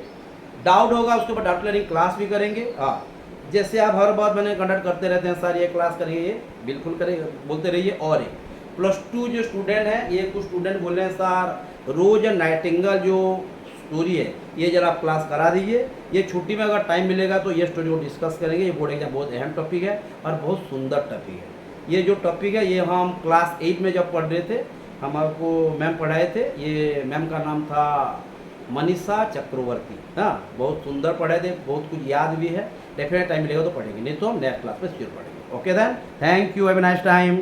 डाउट होगा उसके ऊपर डाउट क्लियरिंग क्लास भी करेंगे। हाँ, जैसे आप हर बात मैंने कंडक्ट करते रहते हैं सर ये क्लास करेंगे, ये बिल्कुल करेंगे, बोलते रहिए। और +2 जो स्टूडेंट हैं, ये कुछ स्टूडेंट बोल रहे हैं सर रोज नाइटिंगेल जो स्टोरी है ये जरा आप क्लास करा दीजिए। ये छुट्टी में अगर टाइम मिलेगा तो ये स्टोरी को डिस्कस करेंगे। ये बोर्ड एग्जाम बहुत अहम टॉपिक है और बहुत सुंदर टॉपिक है। ये जो टॉपिक है ये हम क्लास 8 में जब पढ़ रहे थे, हमारे मैम पढ़ाए थे। ये मैम का नाम था मनीषा चक्रवर्ती। हाँ, बहुत सुंदर पढ़ाए थे, बहुत कुछ याद भी है। डेफिनेट टाइम मिलेगा तो पढ़ेंगे, नहीं तो हम नेक्स्ट क्लास में जरूर पढ़ेंगे। Okay then, thank you, have a nice time.